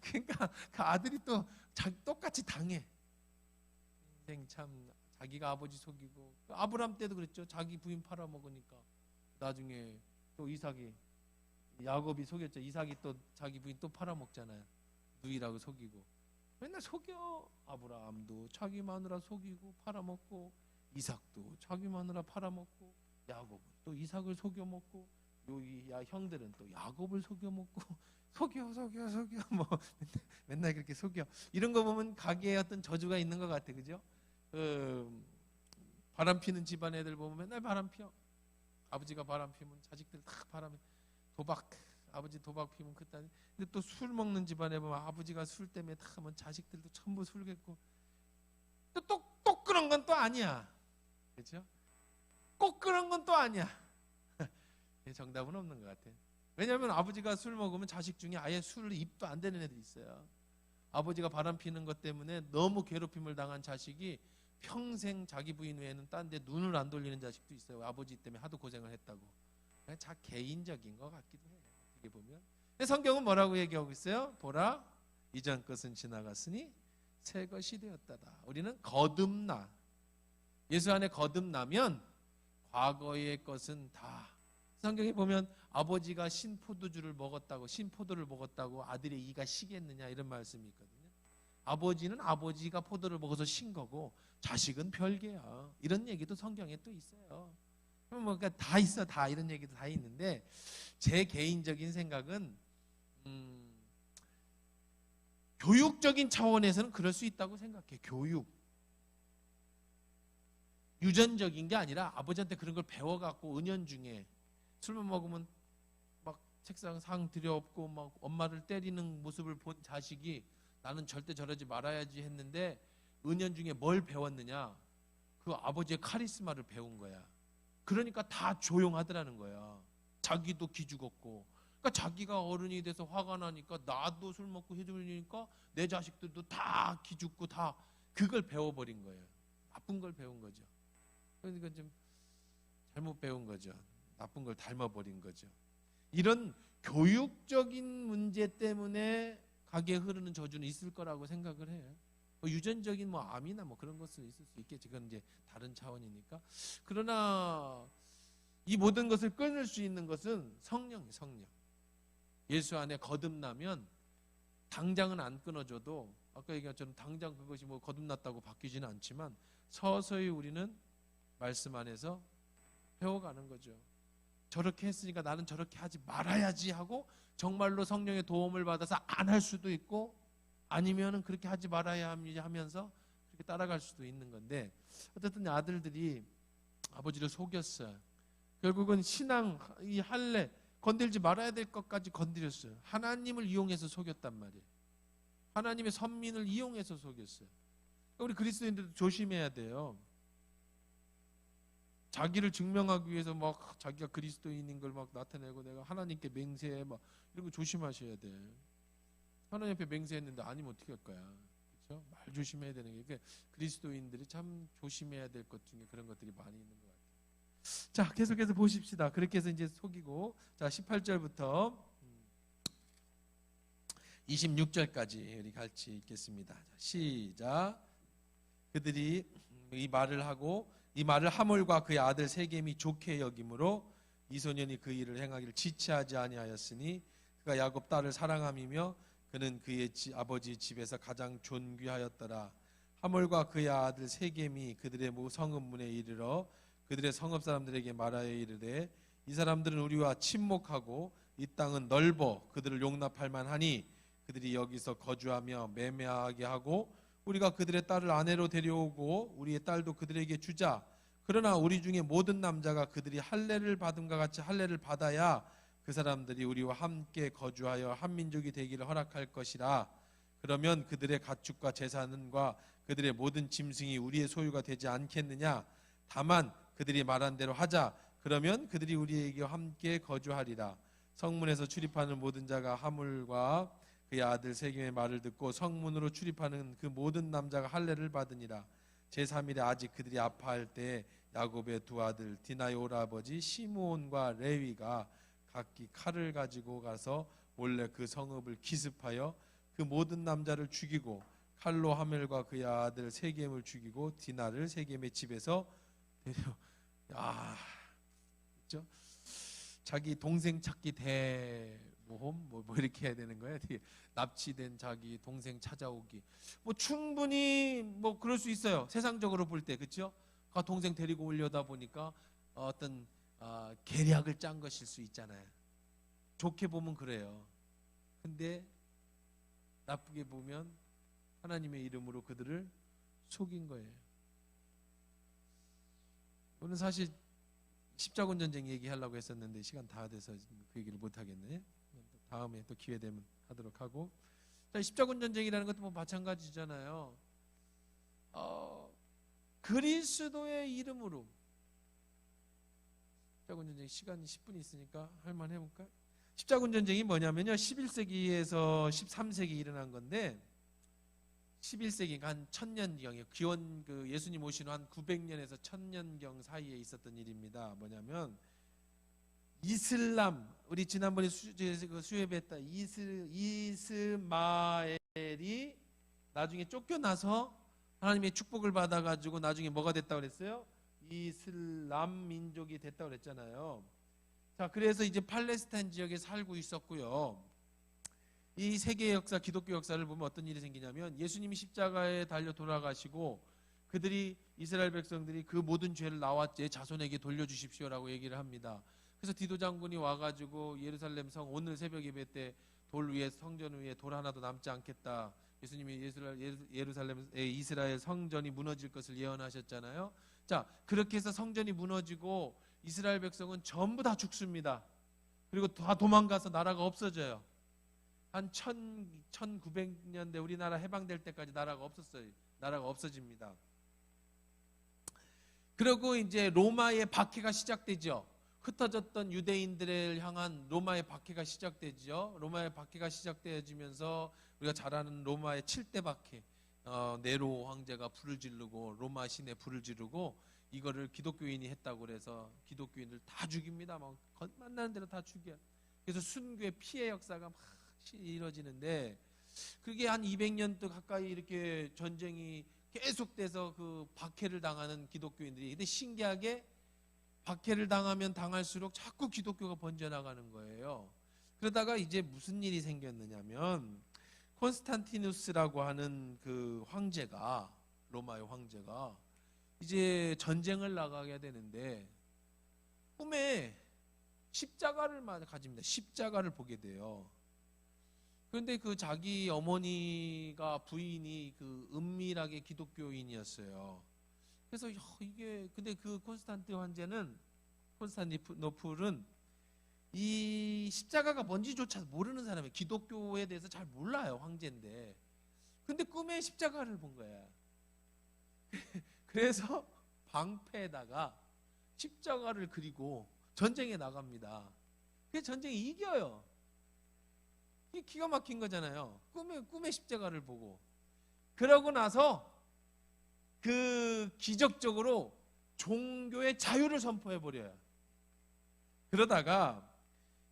그러니까 그 아들이 또 똑같이 당해. 인생 참 자기가 아버지 속이고 아브람 때도 그랬죠. 자기 부인 팔아먹으니까 나중에 또 이삭이 야곱이 속였죠. 이삭이 또 자기 부인 또 팔아먹잖아요. 누이라고 속이고 맨날 속여. 아브라함도 자기 마누라 속이고 팔아먹고 이삭도 자기 마누라 팔아먹고 야곱은 또 이삭을 속여먹고 형들은 또 야곱을 속여먹고 속여 뭐 맨날 그렇게 속여. 이런 거 보면 가게에 어떤 저주가 있는 것 같아. 그죠? 바람 피는 집안 애들 보면 맨날 바람 피워. 아버지가 바람 피면 자식들 다 바람에 아버지 도박 피면 그딴. 근데 또 술 먹는 집안에 보면 아버지가 술 때문에 다 하면 자식들도 전부 술겠고. 또 그런 건 또 아니야. 그렇죠? 꼭 그런 건 또 아니야. 정답은 없는 것 같아. 왜냐하면 아버지가 술 먹으면 자식 중에 아예 술 입도 안 되는 애들이 있어요. 아버지가 바람 피는 것 때문에 너무 괴롭힘을 당한 자식이 평생 자기 부인 외에는 딴 데 눈을 안 돌리는 자식도 있어요. 아버지 때문에 하도 고생을 했다고. 자 개인적인 것 같기도 해요. 어떻게 보면. 근데 성경은 뭐라고 얘기하고 있어요? 보라, 이전 것은 지나갔으니 새 것이 되었다다. 우리는 거듭나. 예수 안에 거듭나면 과거의 것은 다. 성경에 보면 아버지가 신포도를 먹었다고 아들의 이가 시겠느냐 이런 말씀이 있거든요. 아버지는 아버지가 포도를 먹어서 신 거고 자식은 별개야. 이런 얘기도 성경에 또 있어요. 그러니까 다 있어. 다 이런 얘기도 다 있는데 제 개인적인 생각은 교육적인 차원에서는 그럴 수 있다고 생각해. 교육. 유전적인 게 아니라 아버지한테 그런 걸 배워갖고 은연중에 술만 먹으면 막 책상 상 들여엎고 막 엄마를 때리는 모습을 본 자식이 나는 절대 저러지 말아야지 했는데 은연중에 뭘 배웠느냐? 그 아버지의 카리스마를 배운 거야. 그러니까 다 조용하더라는 거야. 자기도 기죽었고. 그러니까 자기가 어른이 돼서 화가 나니까 나도 술 먹고 해주니까 내 자식들도 다 기죽고 다 그걸 배워버린 거예요. 나쁜 걸 배운 거죠. 그러니까 좀 잘못 배운 거죠. 나쁜 걸 닮아버린 거죠. 이런 교육적인 문제 때문에 가게에 흐르는 저주는 있을 거라고 생각을 해요. 유전적인 암이나 그런 것은 있을 수 있겠지. 그건 이제 다른 차원이니까. 그러나 이 모든 것을 끊을 수 있는 것은 성령이에요. 성령. 예수 안에 거듭나면 당장은 안 끊어져도 아까 얘기한 것처럼 당장 그것이 뭐 거듭났다고 바뀌지는 않지만 서서히 우리는 말씀 안에서 배워가는 거죠. 저렇게 했으니까 나는 저렇게 하지 말아야지 하고 정말로 성령의 도움을 받아서 안 할 수도 있고 아니면은 그렇게 하지 말아야 하면서 그렇게 따라갈 수도 있는 건데 어쨌든 아들들이 아버지를 속였어요. 결국은 신앙 이 할례 건들지 말아야 될 것까지 건드렸어요. 하나님을 이용해서 속였단 말이에요. 하나님의 선민을 이용해서 속였어요. 우리 그리스도인들도 조심해야 돼요. 자기를 증명하기 위해서 막 자기가 그리스도인인 걸 막 나타내고 내가 하나님께 맹세해 막 이런 거 조심하셔야 돼. 하나님 앞에 맹세했는데 아니면 어떻게 할 거야? 그렇죠? 말 조심해야 되는 게 그리스도인들이 참 조심해야 될 것 중에 그런 것들이 많이 있는 것 같아요. 자, 계속해서 보십시다. 그렇게 해서 이제 속이고 자 18절부터 26절까지 우리 같이 읽겠습니다. 시작. 그들이 이 말을 하고 이 말을 하몰과 그의 아들 세겜이 좋게 여김으로 이 소년이 그 일을 행하기를 지체하지 아니하였으니 그가 야곱 딸을 사랑함이며 그는 그의 아버지 집에서 가장 존귀하였더라. 하몰과 그의 아들 세겜이 그들의 성읍문에 이르러 그들의 성읍 사람들에게 말하여 이르되 이 사람들은 우리와 친목하고 이 땅은 넓어 그들을 용납할 만하니 그들이 여기서 거주하며 매매하게 하고 우리가 그들의 딸을 아내로 데려오고 우리의 딸도 그들에게 주자. 그러나 우리 중에 모든 남자가 그들이 할례를 받음과 같이 할례를 받아야 그 사람들이 우리와 함께 거주하여 한 민족이 되기를 허락할 것이라. 그러면 그들의 가축과 재산과 그들의 모든 짐승이 우리의 소유가 되지 않겠느냐. 다만 그들이 말한 대로 하자. 그러면 그들이 우리에게 함께 거주하리라. 성문에서 출입하는 모든 자가 하물과 그의 아들 세겜의 말을 듣고 성문으로 출입하는 그 모든 남자가 할례를 받으니라. 제3일에 아직 그들이 아파할 때 야곱의 두 아들 디나의 오라버지 시므온과 레위가 각기 칼을 가지고 가서 몰래 그 성읍을 기습하여 그 모든 남자를 죽이고 칼로 하멜과 그의 아들 세겜을 죽이고 디나를 세겜의 집에서 데려. 그렇죠? 자기 동생 찾기 대모험 뭐 이렇게 해야 되는 거예요. 납치된 자기 동생 찾아오기. 뭐 충분히 뭐 그럴 수 있어요. 세상적으로 볼 때 그렇죠? 동생 데리고 오려다 보니까 어떤 계략을 짠 것일 수 있잖아요. 좋게 보면 그래요. 근데 나쁘게 보면 하나님의 이름으로 그들을 속인 거예요. 오늘 사실 십자군 전쟁 얘기하려고 했었는데 시간 다 돼서 그 얘기를 못 하겠네. 다음에 또 기회 되면 하도록 하고. 자, 십자군 전쟁이라는 것도 뭐 마찬가지잖아요. 그리스도의 이름으로 십자군 전쟁 시간이 10분이 있으니까 할만 해볼까? 십자군 전쟁이 뭐냐면요 11세기에서 13세기 일어난 건데 11세기 한 1000년경에 기원 그 예수님 오신 한 900년에서 1000년경 사이에 있었던 일입니다. 뭐냐면 이슬람 우리 지난번에 수협했다 이스마엘이 나중에 쫓겨나서 하나님의 축복을 받아가지고 나중에 뭐가 됐다고 그랬어요? 이슬람 민족이 됐다고 그랬잖아요. 자, 그래서 이제 팔레스타인 지역에 살고 있었고요. 이 세계의 역사, 기독교 역사를 보면 어떤 일이 생기냐면 예수님이 십자가에 달려 돌아가시고 그들이 이스라엘 백성들이 그 모든 죄를 나와 제 자손에게 돌려주십시오라고 얘기를 합니다. 그래서 디도 장군이 와가지고 예루살렘 성 오늘 새벽 예배 때 돌 위에 성전 위에 돌 하나도 남지 않겠다. 예수님이 예루살렘의 이스라엘 성전이 무너질 것을 예언하셨잖아요. 자, 그렇게 해서 성전이 무너지고 이스라엘 백성은 전부 다 죽습니다. 그리고 다 도망가서 나라가 없어져요. 한 1900년대 우리나라 해방될 때까지 나라가 없었어요. 나라가 없어집니다. 그리고 이제 로마의 박해가 시작되죠. 흩어졌던 유대인들을 향한 로마의 박해가 시작되죠. 로마의 박해가 시작되어지면서 우리가 잘 아는 로마의 7대 박해, 네로 황제가 불을 지르고 로마 시내 불을 지르고 이거를 기독교인이 했다고 그래서 기독교인들 다 죽입니다. 막 만나는 대로 다 죽여. 그래서 순교의 피해 역사가 막 이루어지는데 그게 한 200년도 가까이 이렇게 전쟁이 계속돼서 그 박해를 당하는 기독교인들이 근데 신기하게 박해를 당하면 당할수록 자꾸 기독교가 번져나가는 거예요. 그러다가 이제 무슨 일이 생겼느냐면 콘스탄티누스라고 하는 그 황제가, 로마의 황제가 이제 전쟁을 나가게 되는데 꿈에 십자가를 가집니다. 십자가를 보게 돼요. 그런데 그 자기 어머니가, 부인이 그 은밀하게 기독교인이었어요. 그래서 이게, 근데 그 콘스탄티노플은 이 십자가가 뭔지조차 모르는 사람이에요. 기독교에 대해서 잘 몰라요, 황제인데. 근데 꿈에 십자가를 본 거야. 그래서 방패에다가 십자가를 그리고 전쟁에 나갑니다. 그 전쟁에 이겨요. 이게 기가 막힌 거잖아요. 꿈에 십자가를 보고. 그러고 나서 그 기적적으로 종교의 자유를 선포해 버려요. 그러다가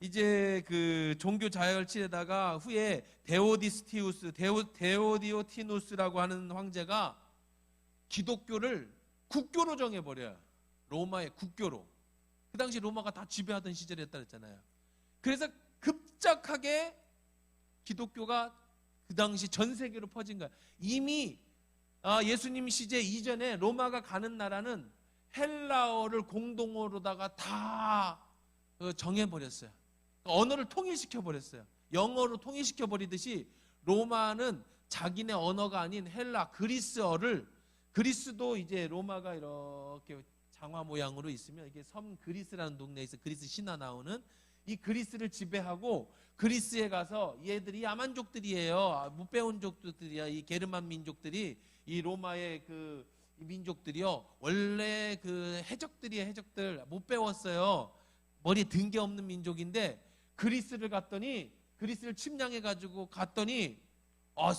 이제 그 종교 자유를 치르다가 후에 데오디오티누스라고 하는 황제가 기독교를 국교로 정해 버려요. 로마의 국교로. 그 당시 로마가 다 지배하던 시절이었다 그랬잖아요. 그래서 급작하게 기독교가 그 당시 전 세계로 퍼진 거야. 이미 예수님 시대 이전에 로마가 가는 나라는 헬라어를 공동어로다가 다 정해버렸어요. 언어를 통일시켜버렸어요. 영어로 통일시켜버리듯이 로마는 자기네 언어가 아닌 헬라, 그리스어를, 그리스도 이제 로마가 이렇게 장화 모양으로 있으면 이게 섬 그리스라는 동네에서 그리스 신화 나오는 이 그리스를 지배하고, 그리스에 가서 얘들이 야만족들이에요. 못 배운 족들이야. 이 게르만 민족들이, 이 로마의 그 민족들이요, 원래 그 해적들이에요. 해적들 못 배웠어요. 머리에 든 게 없는 민족인데 그리스를 갔더니, 그리스를 침략해 가지고 갔더니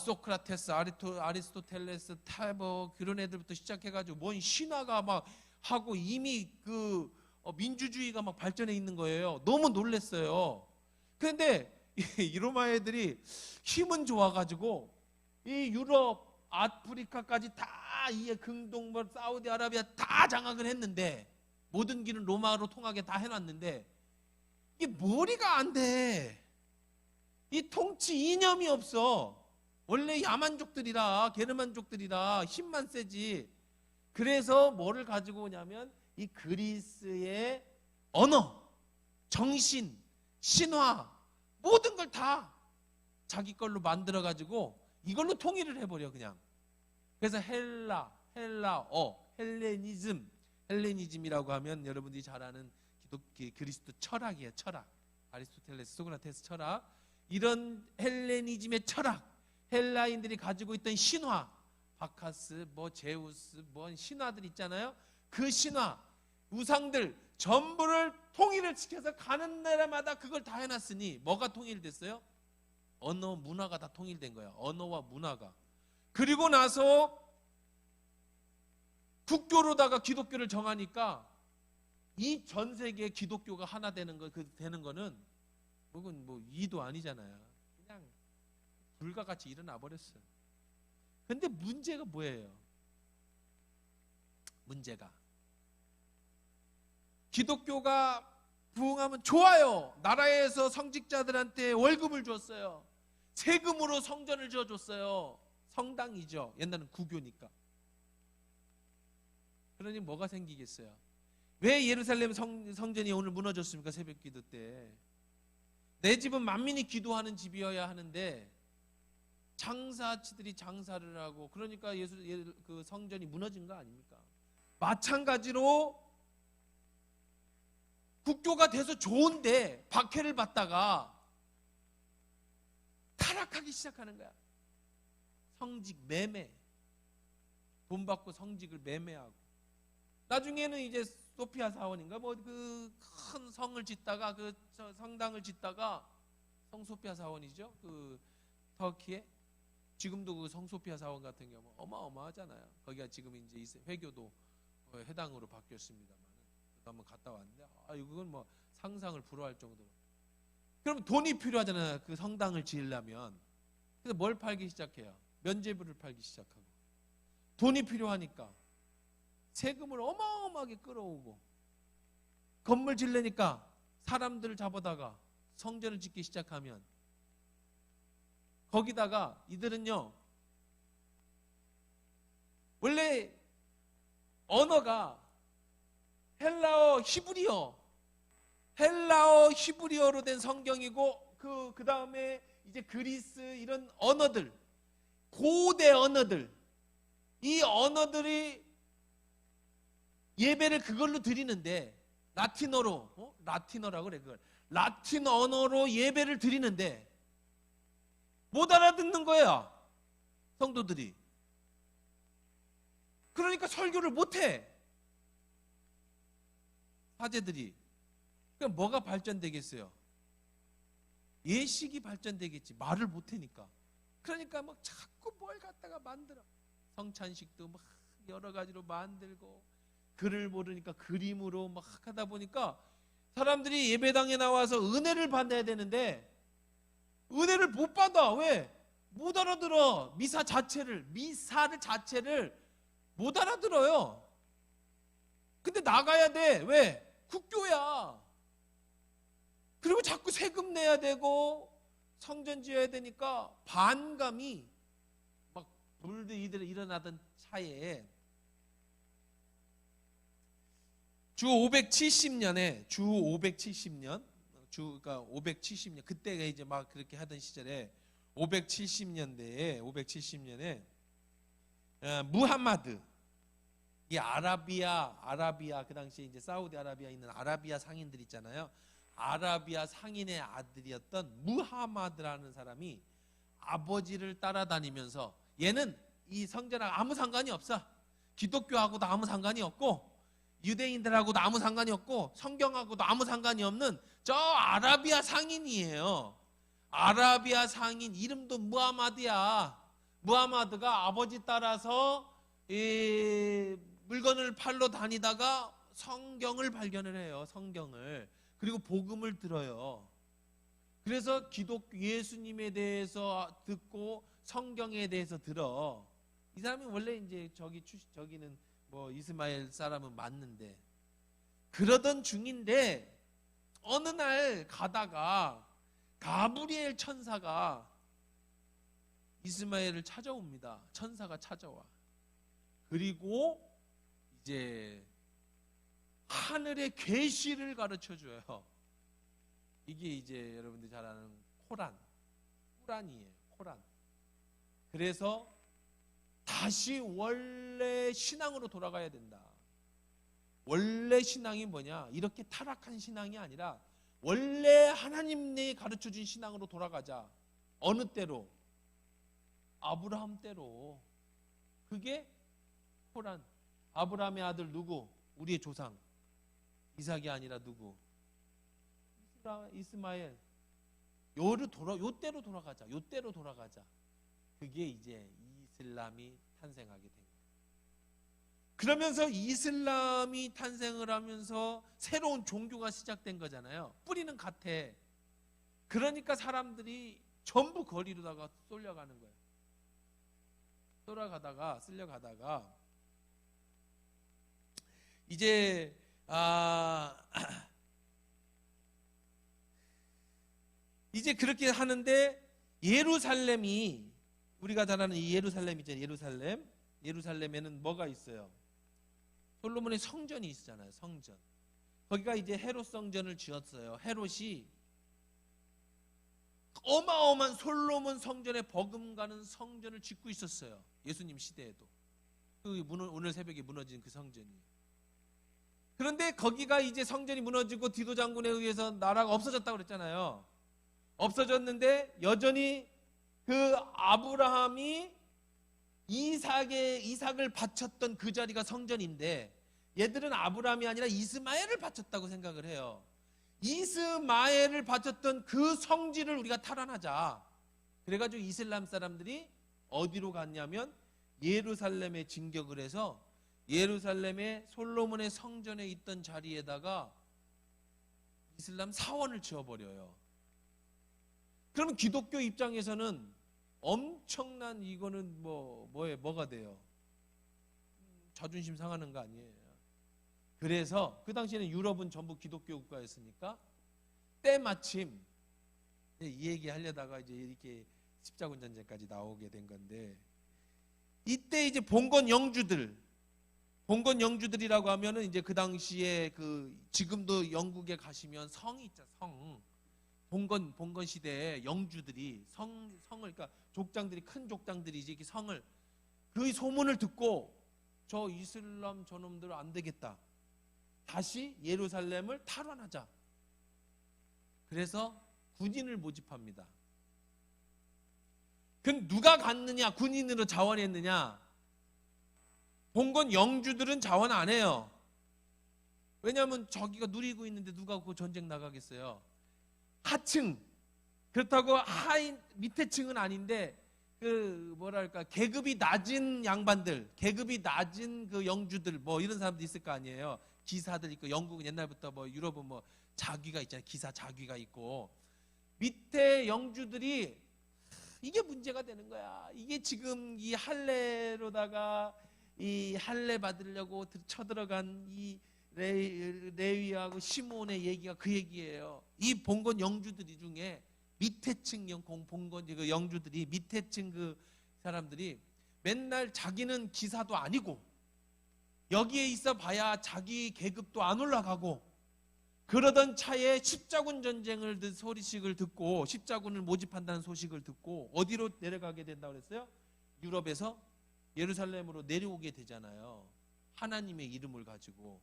소크라테스, 아리스토텔레스, 탈버 그런 애들부터 시작해 가지고 뭔 신화가 막 하고 이미 그 민주주의가 막 발전해 있는 거예요. 너무 놀랬어요. 그런데 이 로마 애들이 힘은 좋아가지고 이 유럽, 아프리카까지 다, 이 근동, 사우디아라비아 다 장악을 했는데, 모든 길은 로마로 통하게 다 해놨는데 이게 머리가 안 돼. 이 통치 이념이 없어. 원래 야만족들이라, 게르만족들이라 힘만 세지. 그래서 뭐를 가지고 오냐면 이 그리스의 언어, 정신, 신화 모든 걸 다 자기 걸로 만들어 가지고 이걸로 통일을 해버려 그냥. 그래서 헬라어, 헬레니즘이라고 하면 여러분들이 잘 아는 그리스도 철학이에요. 철학. 아리스토텔레스, 소크라테스 철학. 이런 헬레니즘의 철학, 헬라인들이 가지고 있던 신화, 바카스, 제우스, 신화들 있잖아요. 그 신화, 우상들 전부를 통일을 시켜서 가는 나라마다 그걸 다 해놨으니 뭐가 통일됐어요? 언어, 문화가 다 통일된 거예요. 언어와 문화가. 그리고 나서 국교로다가 기독교를 정하니까 이 전 세계의 기독교가 하나 되는 거는 그건 뭐 이도 아니잖아요. 그냥 불가같이 일어나 버렸어요. 근데 문제가 뭐예요? 문제가 기독교가 부흥하면 좋아요. 나라에서 성직자들한테 월급을 줬어요. 세금으로 성전을 지어줬어요. 성당이죠. 옛날은 구교니까. 그러니 뭐가 생기겠어요? 왜 예루살렘 성전이 오늘 무너졌습니까? 새벽 기도 때. 내 집은 만민이 기도하는 집이어야 하는데 장사치들이 장사를 하고, 그러니까 그 성전이 무너진 거 아닙니까? 마찬가지로 국교가 돼서 좋은데 박해를 받다가 타락하기 시작하는 거야. 성직 매매, 돈 받고 성직을 매매하고, 나중에는 이제 소피아 사원인가 그 큰 성을 짓다가, 그 성당을 짓다가, 성소피아 사원이죠. 그 터키에 지금도 그 성소피아 사원 같은 경우 어마어마하잖아요. 거기가 지금 이제 회교도 해당으로 바뀌었습니다만, 저도 한번 갔다 왔는데 이건 뭐 상상을 불허할 정도로. 그럼 돈이 필요하잖아요. 그 성당을 지으려면. 그래서 뭘 팔기 시작해요? 면죄부를 팔기 시작하고. 돈이 필요하니까 세금을 어마어마하게 끌어오고, 건물 지으려니까 사람들을 잡아다가 성전을 짓기 시작하면 거기다가 이들은요 원래 언어가 헬라어 히브리어로 된 성경이고 그 다음에 이제 그리스 이런 언어들, 고대 언어들, 이 언어들이 예배를 그걸로 드리는데 라틴어라고 그래. 그걸 라틴 언어로 예배를 드리는데 못 알아듣는 거야, 성도들이. 그러니까 설교를 못해, 사제들이. 그럼 뭐가 발전되겠어요? 예식이 발전되겠지, 말을 못하니까. 그러니까 막 자꾸 뭘 갖다가 만들어. 성찬식도 막 여러 가지로 만들고, 글을 모르니까 그림으로 막 하다 보니까 사람들이 예배당에 나와서 은혜를 받아야 되는데 은혜를 못 받아. 왜? 못 알아들어. 미사를 자체를 못 알아들어요. 근데 나가야 돼. 왜? 국교야. 그리고 자꾸 세금 내야 되고 성전 지어야 되니까 반감이 막 이들이 일어나던 차에 주 570년에 그러니까 570년 그때가 이제 막 그렇게 하던 시절에 570년에 무함마드, 이 아라비아 그 당시에 이제 사우디아라비아에 있는 아라비아 상인들 있잖아요. 아라비아 상인의 아들이었던 무하마드라는 사람이 아버지를 따라다니면서, 얘는 이 성전하고 아무 상관이 없어. 기독교하고도 아무 상관이 없고 유대인들하고도 아무 상관이 없고 성경하고도 아무 상관이 없는 저 아라비아 상인이에요. 아라비아 상인, 이름도 무하마드야. 무하마드가 아버지 따라서 물건을 팔러 다니다가 성경을 발견을 해요. 성경을. 그리고 복음을 들어요. 그래서 예수님에 대해서 듣고 성경에 대해서 들어. 이 사람이 원래 이제 저기는 뭐 이스마엘 사람은 맞는데, 그러던 중인데 어느 날 가다가 가브리엘 천사가 이스마엘을 찾아옵니다. 천사가 찾아와. 그리고 이제 하늘의 계시를 가르쳐줘요. 이게 이제 여러분들이 잘 아는 코란이에요. 코란. 그래서 다시 원래 신앙으로 돌아가야 된다. 원래 신앙이 뭐냐? 이렇게 타락한 신앙이 아니라 원래 하나님이 가르쳐준 신앙으로 돌아가자. 어느 때로? 아브라함 때로. 그게 코란. 아브라함의 아들 누구? 우리의 조상 이삭이 아니라 누구? 이스마엘. 요때로 돌아가자. 그게 이제 이슬람이 탄생하게 된 거예요. 그러면서 이슬람이 탄생을 하면서 새로운 종교가 시작된 거잖아요. 뿌리는 같아. 그러니까 사람들이 전부 거리로다가 쏠려가는 거예요. 쓸려가다가 이제 이제 그렇게 하는데 예루살렘이, 우리가 잘 아는 이 예루살렘 있잖아요. 예루살렘에는 뭐가 있어요? 솔로몬의 성전이 있잖아요. 성전. 거기가 이제 헤롯 성전을 지었어요. 헤롯이 어마어마한 솔로몬 성전에 버금가는 성전을 짓고 있었어요. 예수님 시대에도. 오늘 새벽에 무너진 그 성전이. 그런데 거기가 이제 성전이 무너지고 디도 장군에 의해서 나라가 없어졌다고 그랬잖아요. 없어졌는데 여전히 그 아브라함이 이삭을 바쳤던 그 자리가 성전인데, 얘들은 아브라함이 아니라 이스마엘을 바쳤다고 생각을 해요. 이스마엘을 바쳤던 그 성지를 우리가 탈환하자. 그래가지고 이슬람 사람들이 어디로 갔냐면 예루살렘에 진격을 해서 예루살렘의 솔로몬의 성전에 있던 자리에다가 이슬람 사원을 지어버려요. 그러면 기독교 입장에서는 엄청난, 이거는 뭐가 돼요? 자존심 상하는 거 아니에요. 그래서 그 당시에는 유럽은 전부 기독교 국가였으니까 때마침 이 얘기 하려다가 이제 이렇게 십자군 전쟁까지 나오게 된 건데, 이때 이제 봉건 영주들이라고 하면은 이제 그 당시에 그 지금도 영국에 가시면 성이 있죠, 성. 봉건 시대에 영주들이 성을, 그러니까 족장들이, 큰 족장들이 이제 성을, 그 소문을 듣고 저 이슬람 저놈들 안 되겠다, 다시 예루살렘을 탈환하자. 그래서 군인을 모집합니다. 그럼 누가 갔느냐, 군인으로 자원했느냐? 봉건 영주들은 자원 안 해요. 왜냐하면 저기가 누리고 있는데 누가 그 전쟁 나가겠어요? 하층, 그렇다고 밑에 층은 아닌데 그 뭐랄까 계급이 낮은 양반들, 계급이 낮은 그 영주들, 뭐 이런 사람도 있을 거 아니에요. 기사들 있고, 영국은 옛날부터 뭐 유럽은 뭐 자귀가 있잖아요. 기사 자귀가 있고, 밑에 영주들이 이게 문제가 되는 거야. 이게 지금 이 할례로다가 이 할례 받으려고 쳐들어간 이 레위하고 시몬의 얘기가 그 얘기예요. 이 봉건 영주들이 중에 밑에층 봉건 그 영주들이, 밑에층 그 사람들이 맨날 자기는 기사도 아니고 여기에 있어 봐야 자기 계급도 안 올라가고, 그러던 차에 십자군 전쟁을 소식을 듣고, 십자군을 모집한다는 소식을 듣고 어디로 내려가게 된다고 그랬어요? 유럽에서 예루살렘으로 내려오게 되잖아요. 하나님의 이름을 가지고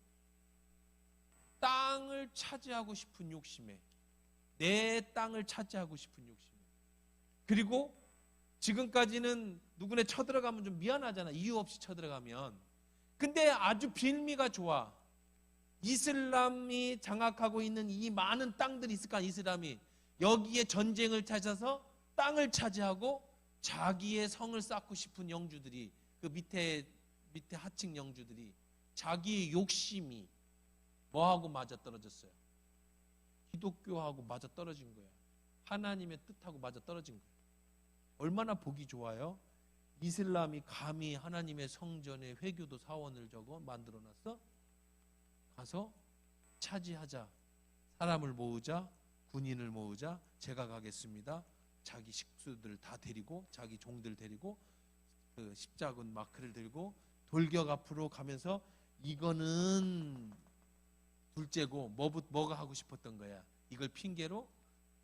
땅을 차지하고 싶은 욕심에, 내 땅을 차지하고 싶은 욕심에. 그리고 지금까지는 누구네 쳐들어가면 좀 미안하잖아, 이유 없이 쳐들어가면. 근데 아주 빌미가 좋아. 이슬람이 장악하고 있는 이 많은 땅들이 있을까, 이슬람이 여기에 전쟁을 찾아서 땅을 차지하고 자기의 성을 쌓고 싶은 영주들이, 그 밑에 하층 영주들이 자기의 욕심이 뭐하고 맞아떨어졌어요? 기독교하고 맞아떨어진 거야. 하나님의 뜻하고 맞아떨어진 거야. 얼마나 보기 좋아요? 이슬람이 감히 하나님의 성전에 회교도 사원을 저거 만들어놨어? 가서 차지하자, 사람을 모으자, 군인을 모으자, 제가 가겠습니다. 자기 식구들 다 데리고, 자기 종들 데리고 그 십자군 마크를 들고 돌격 앞으로 가면서, 이거는 둘째고 뭐가 하고 싶었던 거야. 이걸 핑계로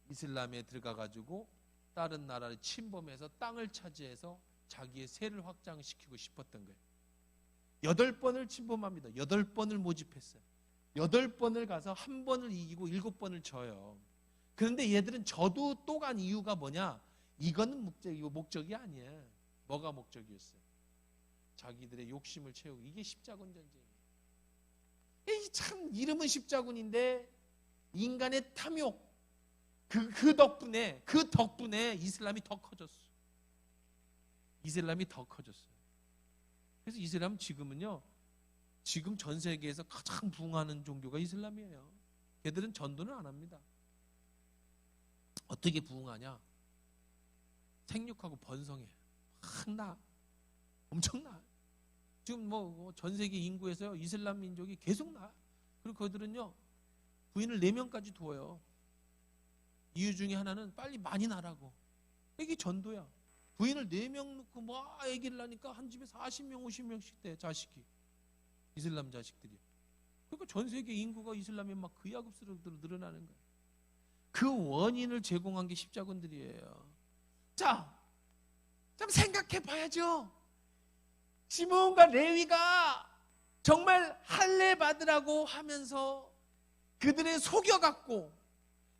이슬람에 들어가가지고 다른 나라를 침범해서 땅을 차지해서 자기의 세를 확장시키고 싶었던 거예요. 8번을 침범합니다. 8번을 모집했어요. 8번을 가서 1번을 이기고 7번을 져요. 그런데 얘들은 저도 또 간 이유가 뭐냐? 이거는 목적이 아니에요. 뭐가 목적이었어요? 자기들의 욕심을 채우고. 이게 십자군 전쟁이에요. 참 이름은 십자군인데 인간의 탐욕, 그 덕분에 이슬람이 더 커졌어. 이슬람이 더 커졌어요. 그래서 이슬람 지금은요, 지금 전 세계에서 가장 부흥하는 종교가 이슬람이에요. 걔들은 전도는 안 합니다. 어떻게 부흥하냐? 생육하고 번성해. 엄청나. 지금 뭐 전 세계 인구에서요, 이슬람 민족이 계속 나. 그리고 그들은요, 부인을 4명까지 두어요. 이유 중에 하나는 빨리 많이 나라고. 이게 전도야. 부인을 4명 놓고 막 아기를 낳으니까 한 집에 40명, 50명씩 돼, 자식이. 이슬람 자식들이. 그러니까 전 세계 인구가 이슬람에 막 그야급수로 늘어나는 거예요. 그 원인을 제공한 게 십자군들이에요. 자, 좀 생각해 봐야죠. 시몬과 레위가 정말 할례 받으라고 하면서 그들의 속여갖고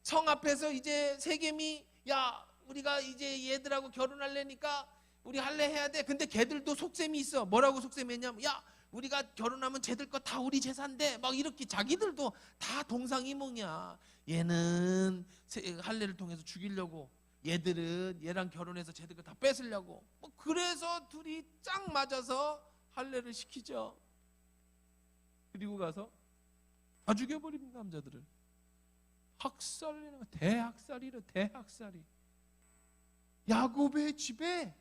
성 앞에서 이제 세겜이, 야, 우리가 이제 얘들하고 결혼하려니까 우리 할례 해야 돼. 근데 걔들도 속셈이 있어. 뭐라고 속셈했냐면, 야, 우리가 결혼하면 쟤들 거 다 우리 재산돼. 막 이렇게 자기들도 다 동상이몽이야. 얘는 할례를 통해서 죽이려고, 얘들은 얘랑 결혼해서 쟤들 거 다 뺏으려고. 뭐 그래서 둘이 짱 맞아서 할례를 시키죠. 그리고 가서 다 죽여버립니다. 남자들을 학살이나 대학살이. 야곱의 집에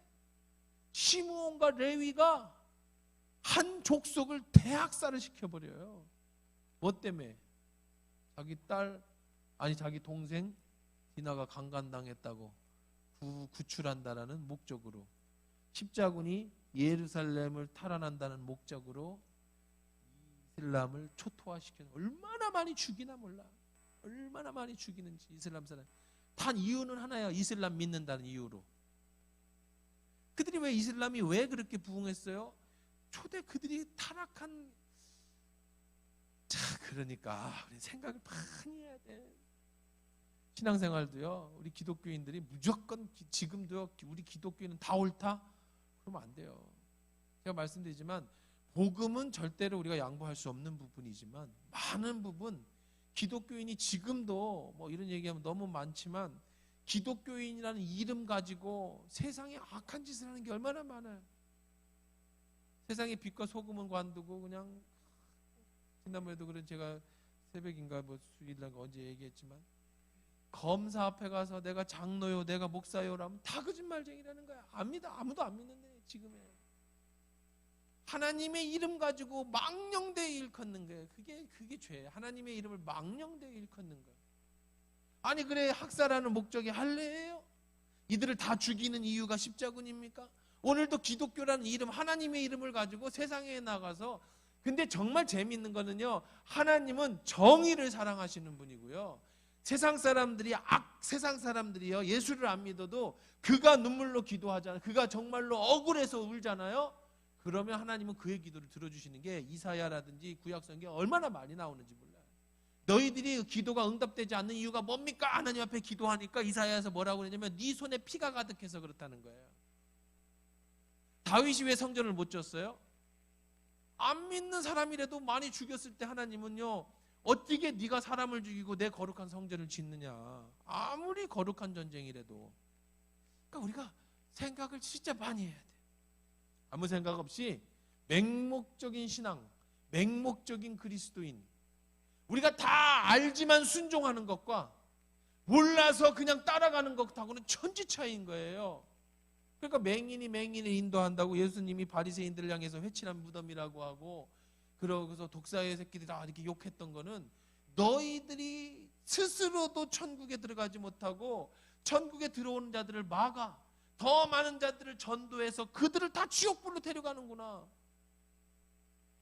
시므온과 레위가 한 족속을 대학살을 시켜버려요. 뭐 때문에? 자기 동생 디나가 강간당했다고 구출한다라는 목적으로, 십자군이 예루살렘을 탈환한다는 목적으로 이슬람을 초토화시켜서 얼마나 많이 죽이나 몰라. 얼마나 많이 죽이는지 이슬람 사람. 단 이유는 하나야. 이슬람 믿는다는 이유로. 그들이 왜 이슬람이 왜 그렇게 부흥했어요? 초대 그들이 타락한. 자, 그러니까 우리 생각을 많이 해야 돼. 신앙생활도요. 우리 기독교인들이 무조건 지금도요. 우리 기독교인은 다 옳다? 그러면 안 돼요. 제가 말씀드리지만 복음은 절대로 우리가 양보할 수 없는 부분이지만 많은 부분 기독교인이 지금도 뭐 이런 얘기하면 너무 많지만 기독교인이라는 이름 가지고 세상에 악한 짓을 하는 게 얼마나 많아요. 세상에 빛과 소금은 관두고 그냥 지난번에도 그런 제가 새벽인가 뭐 수요일인가 언제 얘기했지만 검사 앞에 가서 내가 장로요 내가 목사요라면 다 거짓말쟁이라는 거야. 압니다. 아무도 안 믿는데 지금에 하나님의 이름 가지고 망령되이 일컫는 거예요. 그게 죄예요. 하나님의 이름을 망령되이 일컫는 거예요. 아니 그래 학살하는 목적이 할례예요? 이들을 다 죽이는 이유가 십자군입니까? 오늘도 기독교라는 이름 하나님의 이름을 가지고 세상에 나가서 근데 정말 재미있는 거는요. 하나님은 정의를 사랑하시는 분이고요. 세상 사람들이요 예수를 안 믿어도 그가 눈물로 기도하잖아요. 그가 정말로 억울해서 울잖아요. 그러면 하나님은 그의 기도를 들어주시는 게 이사야라든지 구약성경에 얼마나 많이 나오는지 몰라요. 너희들이 기도가 응답되지 않는 이유가 뭡니까? 하나님 앞에 기도하니까 이사야에서 뭐라고 그러냐면 네 손에 피가 가득해서 그렇다는 거예요. 다윗이 왜 성전을 못 졌어요? 안 믿는 사람이라도 많이 죽였을 때 하나님은요 어떻게 네가 사람을 죽이고 내 거룩한 성전을 짓느냐. 아무리 거룩한 전쟁이라도. 그러니까 우리가 생각을 진짜 많이 해야 돼. 아무 생각 없이 맹목적인 신앙, 맹목적인 그리스도인. 우리가 다 알지만 순종하는 것과 몰라서 그냥 따라가는 것하고는 천지 차이인 거예요. 그러니까 맹인을 인도한다고 예수님이 바리새인들을 향해서 회칠한 무덤이라고 하고 그러고서 독사의 새끼들이 다 이렇게 욕했던 거는 너희들이 스스로도 천국에 들어가지 못하고 천국에 들어오는 자들을 막아 더 많은 자들을 전도해서 그들을 다 지옥불로 데려가는구나.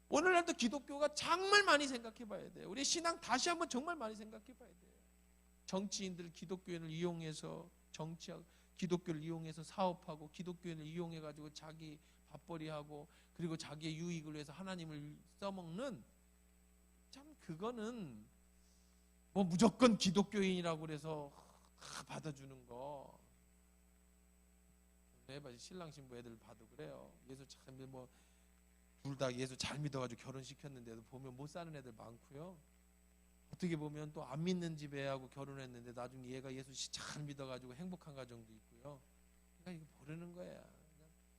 오늘날도 기독교가 정말 많이 생각해 봐야 돼요. 우리 신앙 다시 한번 정말 많이 생각해 봐야 돼요. 정치인들 기독교인을 이용해서 정치하고 기독교를 이용해서 사업하고 기독교인을 이용해 가지고 자기 밥벌이하고 그리고 자기의 유익을 위해서 하나님을 써먹는 참 그거는 뭐 무조건 기독교인이라고 그래서 받아주는 거 해봐. 신랑 신부 애들 봐도 그래요. 예수 참 뭐 둘 다 예수 잘 믿어가지고 결혼시켰는데도 보면 못 사는 애들 많고요. 어떻게 보면 또 안 믿는 집 애하고 결혼했는데 나중에 얘가 예수 잘 믿어가지고 행복한 가정도 있고요. 그러니까 이거 모르는 거야.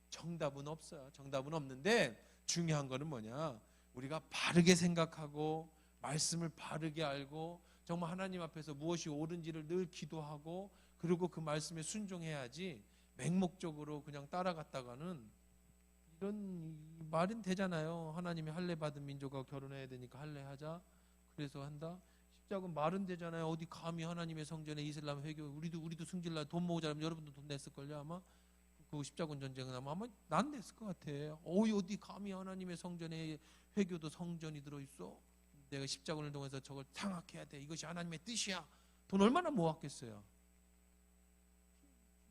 정답은 없어요. 정답은 없는데 중요한 거는 뭐냐? 우리가 바르게 생각하고 말씀을 바르게 알고 정말 하나님 앞에서 무엇이 옳은지를 늘 기도하고 그리고 그 말씀에 순종해야지 맹목적으로 그냥 따라갔다가는 이런 말은 되잖아요. 하나님이 할례 받은 민족과 결혼해야 되니까 할례하자. 그래서 한다. 십자군 말은 되잖아요. 어디 감히 하나님의 성전에 이슬람 회교 우리도 승질나 돈 모으자면 여러분도 돈 냈을걸요 아마. 그 십자군 전쟁은 아마 난 냈을 것 같아. 어디 감히 하나님의 성전에 회교도 성전이 들어있어. 내가 십자군을 통해서 저걸 장악해야 돼. 이것이 하나님의 뜻이야. 돈 얼마나 모았겠어요.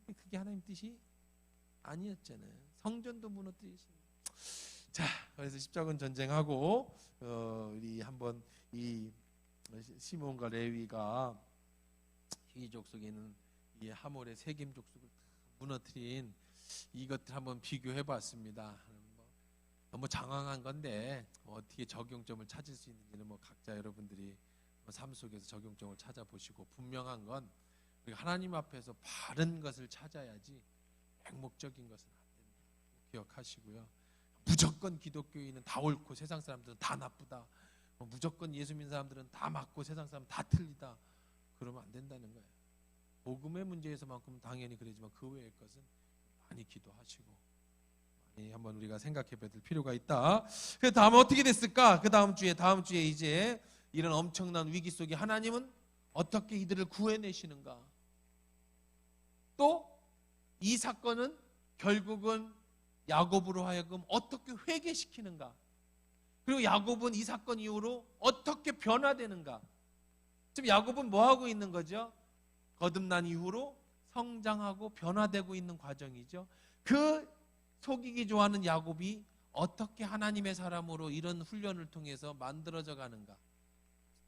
그게 하나님 뜻이 아니었잖아요. 성전도 무너뜨리시는. 자, 그래서 십자군 전쟁하고 우리 한번 이 시몬과 레위가 희족 속에 있는 이 하몰의 세겜 족속을 무너뜨린 이것들 한번 비교해봤습니다. 너무 장황한 건데 어떻게 적용점을 찾을 수 있는지는 각자 여러분들이 삶 속에서 적용점을 찾아보시고 분명한 건 우리가 하나님 앞에서 바른 것을 찾아야지 맹목적인 것은 안 된다. 기억하시고요. 무조건 기독교인은 다 옳고 세상 사람들은 다 나쁘다. 무조건 예수 믿는 사람들은 다 맞고 세상 사람은 다 틀리다. 그러면 안 된다는 거예요. 복음의 문제에서만큼은 당연히 그러지만 그 외의 것은 많이 기도하시고 많이 한번 우리가 생각해 볼 필요가 있다. 그 다음 어떻게 됐을까? 그 다음 주에 이제 이런 엄청난 위기 속에 하나님은 어떻게 이들을 구해내시는가? 또 이 사건은 결국은 야곱으로 하여금 어떻게 회개시키는가, 그리고 야곱은 이 사건 이후로 어떻게 변화되는가. 지금 야곱은 뭐 하고 있는 거죠? 거듭난 이후로 성장하고 변화되고 있는 과정이죠. 그 속이기 좋아하는 야곱이 어떻게 하나님의 사람으로 이런 훈련을 통해서 만들어져 가는가.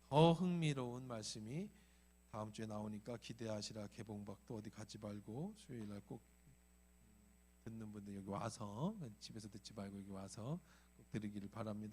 더 흥미로운 말씀이 다음 주에 나오니까 기대하시라. 개봉박도 어디 가지 말고 수요일날 꼭 듣는 분들 여기 와서, 집에서 듣지 말고 여기 와서 꼭 들으기를 바랍니다.